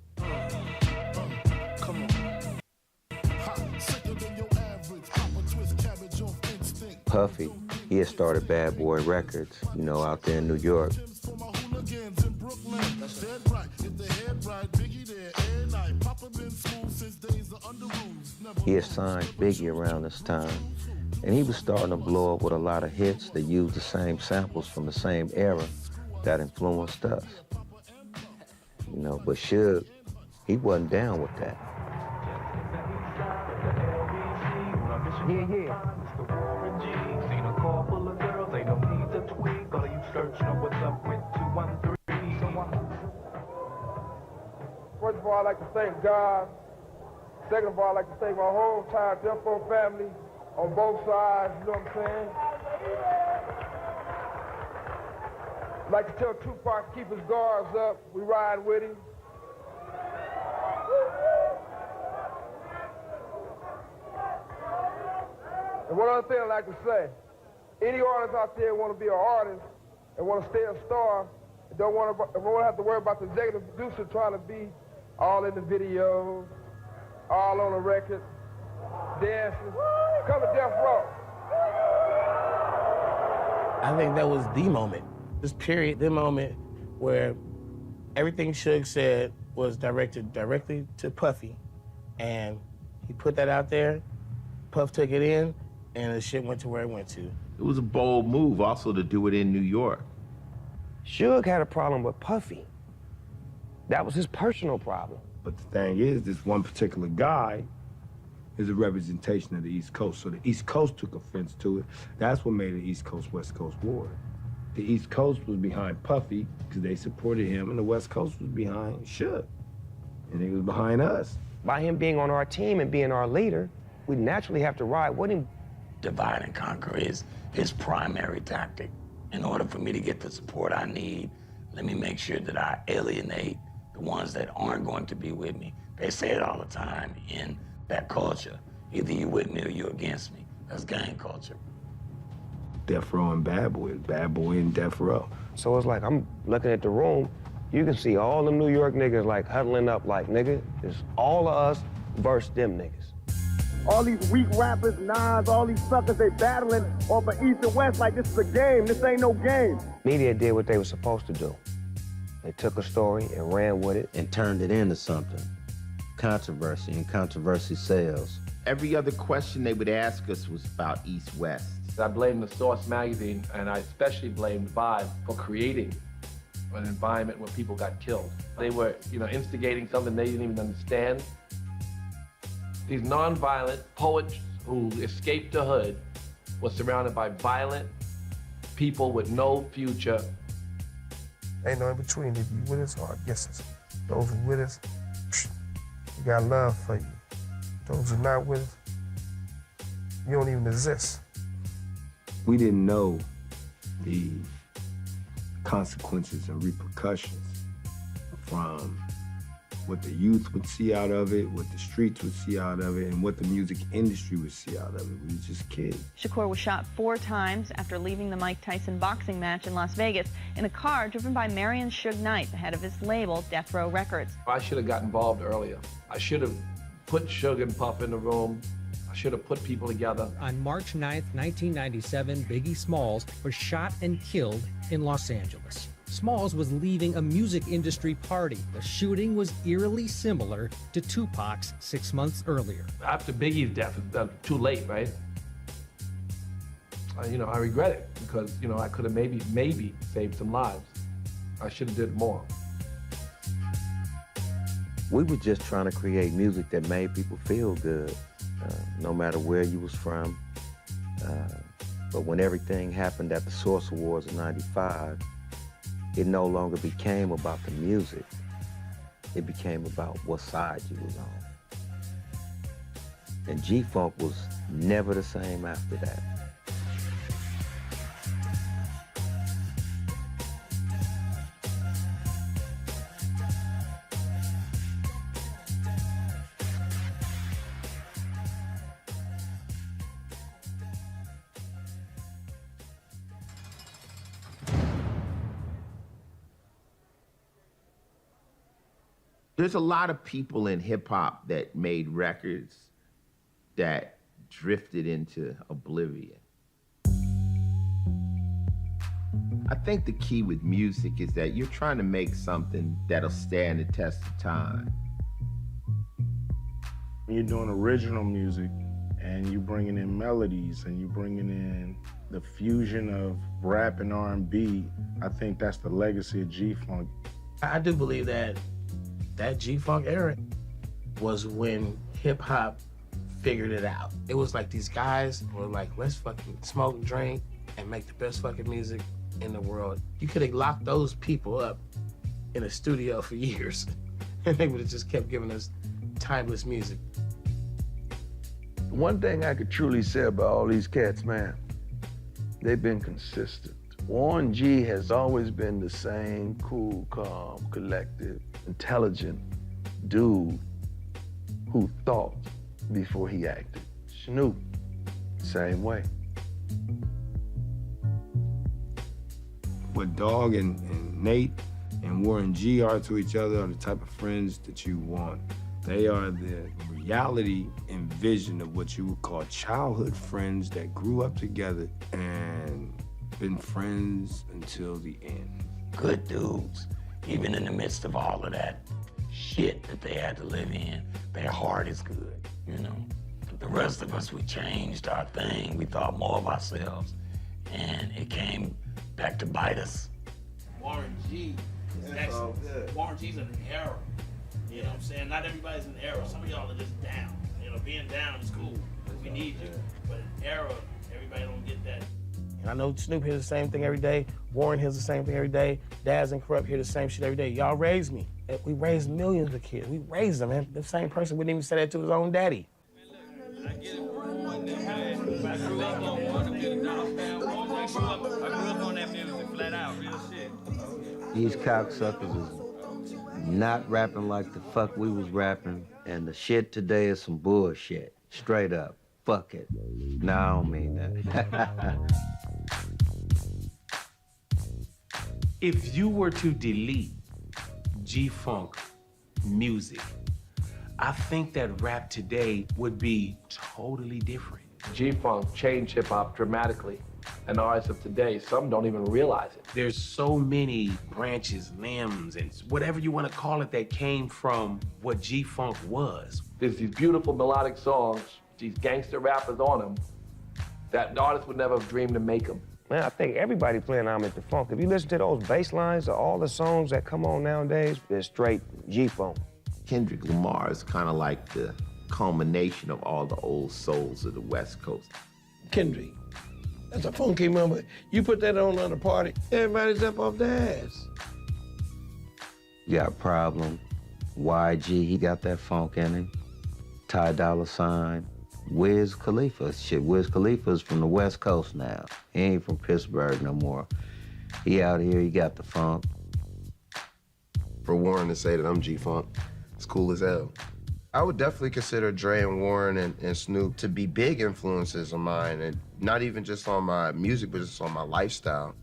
Puffy, he had started Bad Boy Records, you know, out there in New York. He had signed Biggie around this time, and he was starting to blow up with a lot of hits that used the same samples from the same era that influenced us. You know, but Suge, he wasn't down with that. Yeah. Seen a car full of girls, ain't no need to tweak. All of you search know what's up with 213. First of all, I'd like to thank God. Second of all, I'd like to thank my whole entire Death Row family on both sides, you know what I'm saying? I'd like to tell Tupac to keep his guards up. We ride with him. And one other thing I'd like to say, any artist out there want to be an artist and want to stay a star, and don't want to have to worry about the executive producer trying to be all in the videos, all on the record, dancing. Come to Death Row. I think that was the moment, this period, the moment where everything Suge said was directed directly to Puffy, and he put that out there, Puff took it in, and the shit went to where it went to. It was a bold move also to do it in New York. Suge had a problem with Puffy. That was his personal problem. But the thing is, this one particular guy is a representation of the East Coast. So the East Coast took offense to it. That's what made the East Coast-West Coast war. The East Coast was behind Puffy because they supported him, and the West Coast was behind Suge. And he was behind us. By him being on our team and being our leader, we naturally have to ride with him. Divide and conquer is his primary tactic. In order for me to get the support I need, let me make sure that I alienate the ones that aren't going to be with me. They say it all the time in that culture. Either you with me or you against me. That's gang culture. Death Row and Bad Boy and Death Row. So it's like, I'm looking at the room, you can see all them New York niggas like huddling up like, nigga, it's all of us versus them niggas. All these weak rappers, Nas, all these suckers, they battling off of East and West like this is a game. This ain't no game. Media did what they were supposed to do. They took a story and ran with it. And turned it into something. Controversy, and controversy sells. Every other question they would ask us was about East-West. I blame the Source magazine, and I especially blamed Vibe for creating an environment where people got killed. They were, instigating something they didn't even understand. These non-violent poets who escaped the hood were surrounded by violent people with no future. Ain't no in between. If you with us or against us. Those who with us, we got love for you. Those who not with us, you don't even exist. We didn't know the consequences and repercussions from what the youth would see out of it, what the streets would see out of it, and what the music industry would see out of it. We were just kids. Shakur was shot 4 times after leaving the Mike Tyson boxing match in Las Vegas in a car driven by Marion Suge Knight, the head of his label, Death Row Records. I should have got involved earlier. I should have put Suge and Puff in the room. I should have put people together. On March 9th, 1997, Biggie Smalls was shot and killed in Los Angeles. Smalls was leaving a music industry party. The shooting was eerily similar to Tupac's 6 months earlier. After Biggie's death, it's too late, right? I regret it because, I could have maybe saved some lives. I should have did more. We were just trying to create music that made people feel good, no matter where you was from. But when everything happened at the Source Awards in '95, it no longer became about the music. It became about what side you was on. And G-Funk was never the same after that. There's a lot of people in hip hop that made records that drifted into oblivion. I think the key with music is that you're trying to make something that'll stand the test of time. When you're doing original music and you bringing in melodies and you bringing in the fusion of rap and R&B, I think that's the legacy of G-Funk. I do believe that G-Funk era was when hip hop figured it out. It was like these guys were like, let's fucking smoke and drink and make the best fucking music in the world. You could have locked those people up in a studio for years and they would have just kept giving us timeless music. One thing I could truly say about all these cats, man, they've been consistent. Warren G has always been the same cool, calm, collective, intelligent dude who thought before he acted. Snoop, same way. What Dog and Nate and Warren G are to each other are the type of friends that you want. They are the reality and vision of what you would call childhood friends that grew up together and been friends until the end. Good dudes, even in the midst of all of that shit that they had to live in, their heart is good, you know. The rest of us, we changed our thing. We thought more of ourselves, and it came back to bite us. Warren G is excellent. Warren G's in an era. You know what I'm saying? Not everybody's in an era. Some of y'all are just down. You know, being down is cool. We need you. But in era, everybody don't get that. And I know Snoop hears the same thing every day. Warren hears the same thing every day. Daz and Corrupt hear the same shit every day. Y'all raised me. We raised millions of kids. We raised them, man. The same person wouldn't even say that to his own daddy. These cocksuckers is not rapping like the fuck we was rapping, and the shit today is some bullshit. Straight up. Fuck it. No, I don't mean that. If you were to delete G-Funk music, I think that rap today would be totally different. G-Funk changed hip-hop dramatically. And artists of today, some don't even realize it. There's so many branches, limbs, and whatever you want to call it that came from what G-Funk was. There's these beautiful melodic songs, these gangster rappers on them, that artists would never have dreamed to make them. Man, I think everybody playing homage to funk. If you listen to those bass lines of all the songs that come on nowadays, they're straight G-Funk. Kendrick Lamar is kind of like the culmination of all the old souls of the West Coast. Kendrick, that's a funky number. You put that on at a party, everybody's up off their ass. You got a problem. YG, he got that funk in him. Ty Dolla $ign. Wiz Khalifa. Shit, Wiz Khalifa's from the West Coast now. He ain't from Pittsburgh no more. He out here, he got the funk. For Warren to say that I'm G-Funk, it's cool as hell. I would definitely consider Dre and Warren and Snoop to be big influences of mine, and not even just on my music, but just on my lifestyle.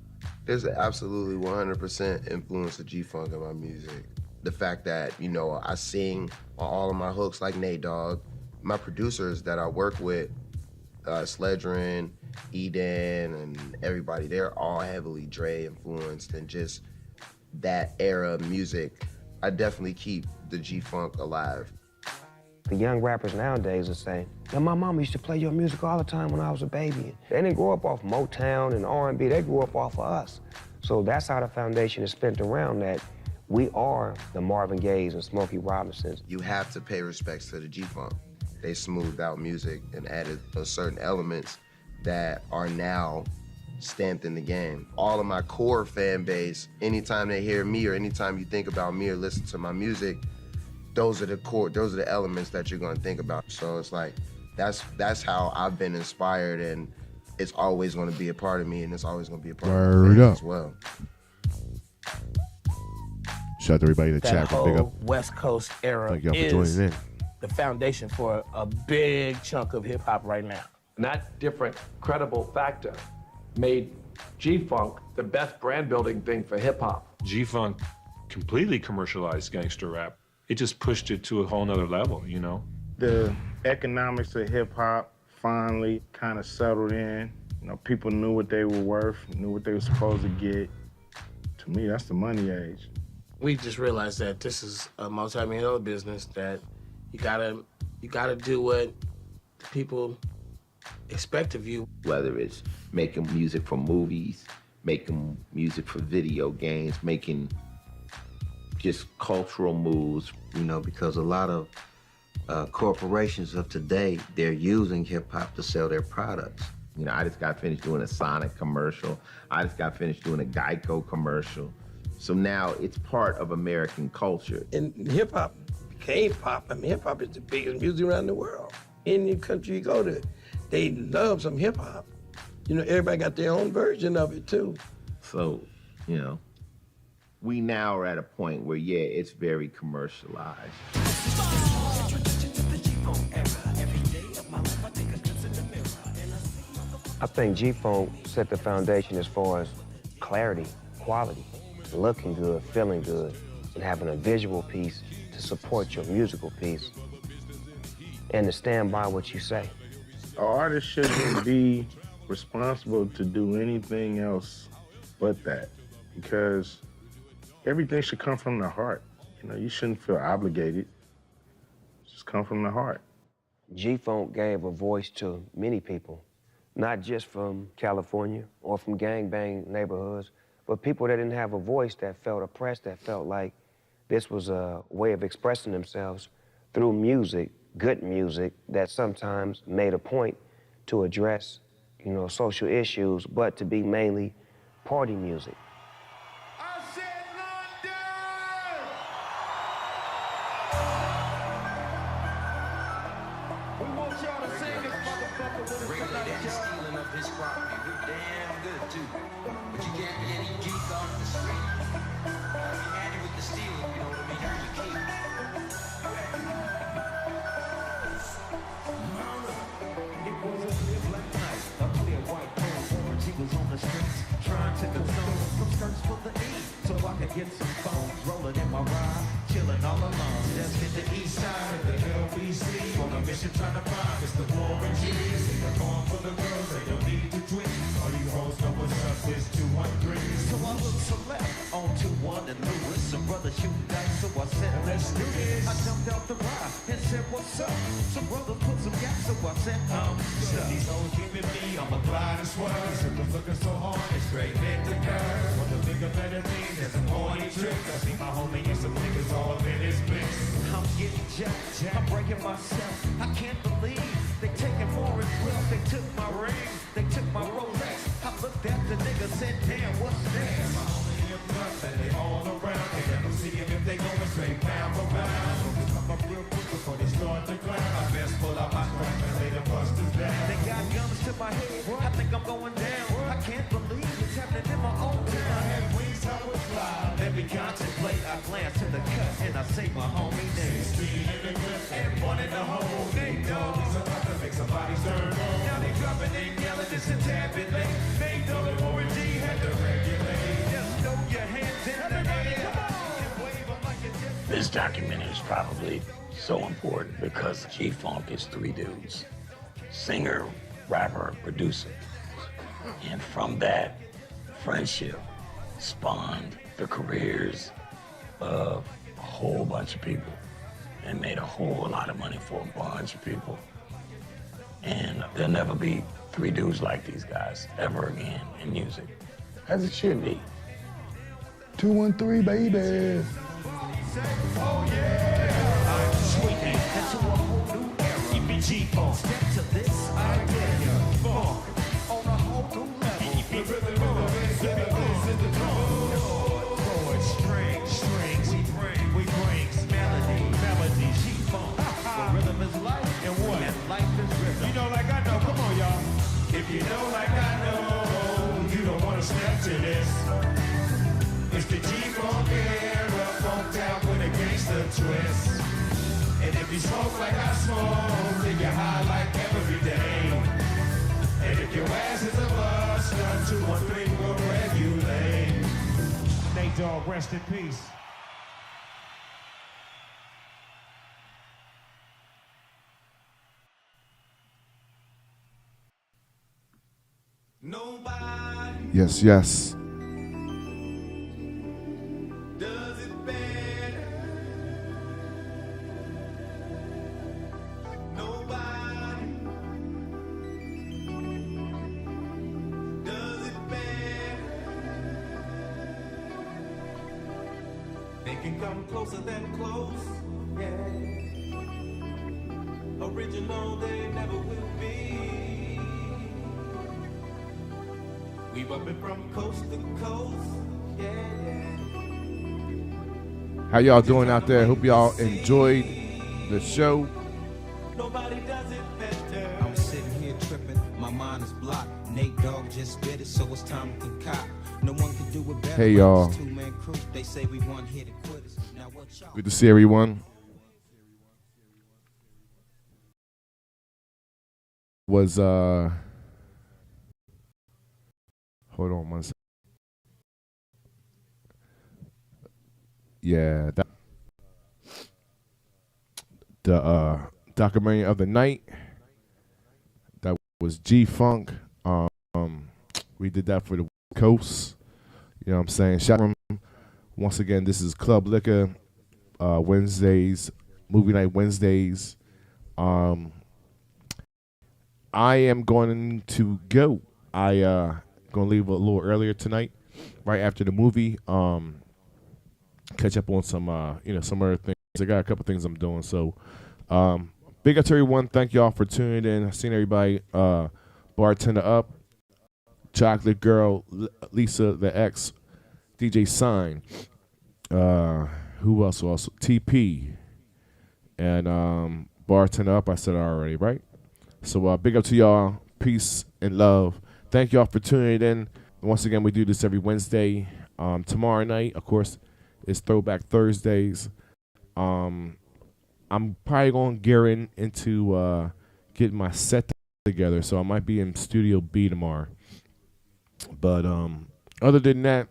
There's an absolutely 100% influence of G-Funk in my music. The fact that, you know, I sing on all of my hooks like Nate Dogg. My producers that I work with, Sledgerin, Eden, and everybody, they're all heavily Dre influenced, and just that era of music, I definitely keep the G-Funk alive. The young rappers nowadays are saying, "Yeah, my mama used to play your music all the time when I was a baby." They didn't grow up off Motown and R&B, they grew up off of us. So that's how the foundation is spent around that we are the Marvin Gayes and Smokey Robinsons. You have to pay respects to the G-Funk. They smoothed out music and added certain elements that are now stamped in the game. All of my core fan base, anytime they hear me or anytime you think about me or listen to my music, those are the elements that you're gonna think about. So it's like, that's how I've been inspired, and it's always gonna be a part of me, and it's always gonna be a part of my fans as well. Shout out to everybody in the chat. That whole Big up. West Coast era Thank y'all for is joining in. the foundation for a big chunk of hip hop right now. And that different, credible factor made G-Funk the best brand building thing for hip hop. G-Funk completely commercialized gangster rap. it just pushed it to a whole nother level, you know? The economics of hip hop finally kind of settled in. You know, people knew what they were worth, knew what they were supposed to get. To me, that's the money age. We just realized that this is a multi-million-dollar business, that you gotta do what people expect of you. Whether it's making music for movies, making music for video games, making just cultural moves. You know, because a lot of corporations of today, they're using hip hop to sell their products. You know, I just got finished doing a Sonic commercial. I just got finished doing a Geico commercial. So now it's part of American culture. And hip hop became pop. I mean, hip hop is the biggest music around the world. Any country you go to, they love some hip hop. You know, everybody got their own version of it too. So, you know, we now are at a point where, yeah, it's very commercialized. I think G-Funk set the foundation as far as clarity, quality, looking good, feeling good, and having a visual piece to support your musical piece, and to stand by what you say. An artist shouldn't be responsible to do anything else but that, because everything should come from the heart. You know, you shouldn't feel obligated. Just come from the heart. G-Funk gave a voice to many people, not just from California or from gangbang neighborhoods, but people that didn't have a voice, that felt oppressed, that felt like this was a way of expressing themselves through music, good music, that sometimes made a point to address, you know, social issues, but to be mainly party music. Get some phones rolling in my ride, chilling all alone. Just hit the east side of the LBC on a mission trying to find Mr. Warren G. Sing a poem for the girls, they don't need to tweet. All you hoes know what's up, it's 213. So I looked to left on 21 and Lewis. Some brothers shooting dice, so I said, let's do this. I jumped out the ride and said, what's up? Some brothers put some gas, so I said, so these hoes keeping me, I'm a glide and swerve. These hookers looking so hard, it's straight hit the curve. Want the bigger, better things, there's some horny tricks. I see my homie and some niggas all up in his mix. I'm getting jacked, I'm breaking myself. I can't believe they taking more as well. They took my ring, they took my Rolex. I looked at the nigga, said, damn, what's next? My homie him nuts and they all around. They got them seeing if they going straight pound for pound. Come up real quick before they start to clown. I best pull out my crap and lay the busters down. They got guns to my head, I think I'm going down. I can't believe it's happening in my own town. I had wings, I would fly. Let me contemplate, I glance to the cut and I say my homie name. 16 in the clip and one in the hole. They know he's about to make somebody turn on. Now they dropping and yelling, this a tad bit late. They know that Warren G had to regulate. Just throw your hands in the air and wave them like it's just... This documentary is probably so important because G-Funk is three dudes: singer, rapper, producer. And from that friendship spawned the careers of a whole bunch of people and made a whole lot of money for a bunch of people. And there'll never be three dudes like these guys ever again in music, as it should be. 213, baby. Oh yeah, I'm sweeping into a whole new era. Keep it G-Funk. Step to this idea. Funk on a whole new level. The rhythm is in the drum. Chords, strings, we bring melody, G-Funk. The rhythm is life, and what? And life is rhythm. You know like I know, come on y'all. If you know like I know, you don't wanna step to this. It's the G-Funk era, funked out with a gangster twist. And if you smoke like I smoke, then you're high like every day. And if your ass is a buster, 213 will regulate. Nate Dogg, rest in peace. Yes, yes. They can come closer than close, yeah. Original they never will be. We bumping from coast to coast, yeah. How y'all doing out there? Hope y'all enjoyed the show. Nobody does it better. I'm sitting here tripping, my mind is blocked. Nate Dogg just bit it, so it's time to concoct. No one can do it better. Hey y'all. Two-man crew, they say we one here to quit us. Now what y'all? Good to see everyone. Was hold on one second. Yeah, the documentary of the night, that was G-Funk. We did that for the Coast. You know what I'm saying? Shout out once again. This is Club Liquor Wednesdays, movie night Wednesdays. I am going to go. I gonna leave a little earlier tonight, right after the movie. Catch up on some some other things. I got a couple things I'm doing. So big up to everyone. Thank y'all for tuning in. I've seen everybody. Bartender Up, Chocolate Girl, Lisa the X, DJ Sign. Who else? Also TP and Bartender Up. I said it already, right? So big up to y'all. Peace and love. Thank y'all for tuning in. Once again, we do this every Wednesday. Tomorrow night, of course, is Throwback Thursdays. I'm probably going to gear into getting my set together, so I might be in Studio B tomorrow. But other than that,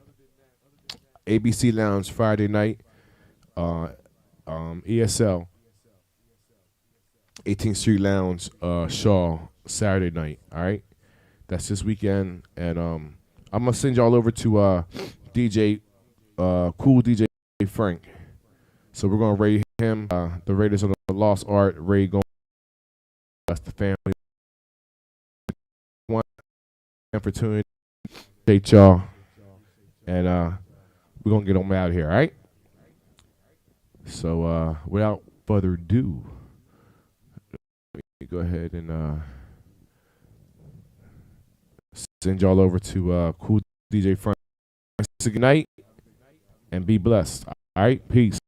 ABC Lounge Friday night, ESL, 18th Street Lounge, Shaw, Saturday night. All right, that's this weekend, and I'm gonna send y'all over to DJ, cool DJ Frank. So we're gonna rate him, the Raiders of the Lost Art. Ray going, that's the family. One for tuning. Appreciate y'all, and we're gonna get on out of here. All right. So without further ado, go ahead and send y'all over to cool DJ Frank. Good night and be blessed. All right, peace.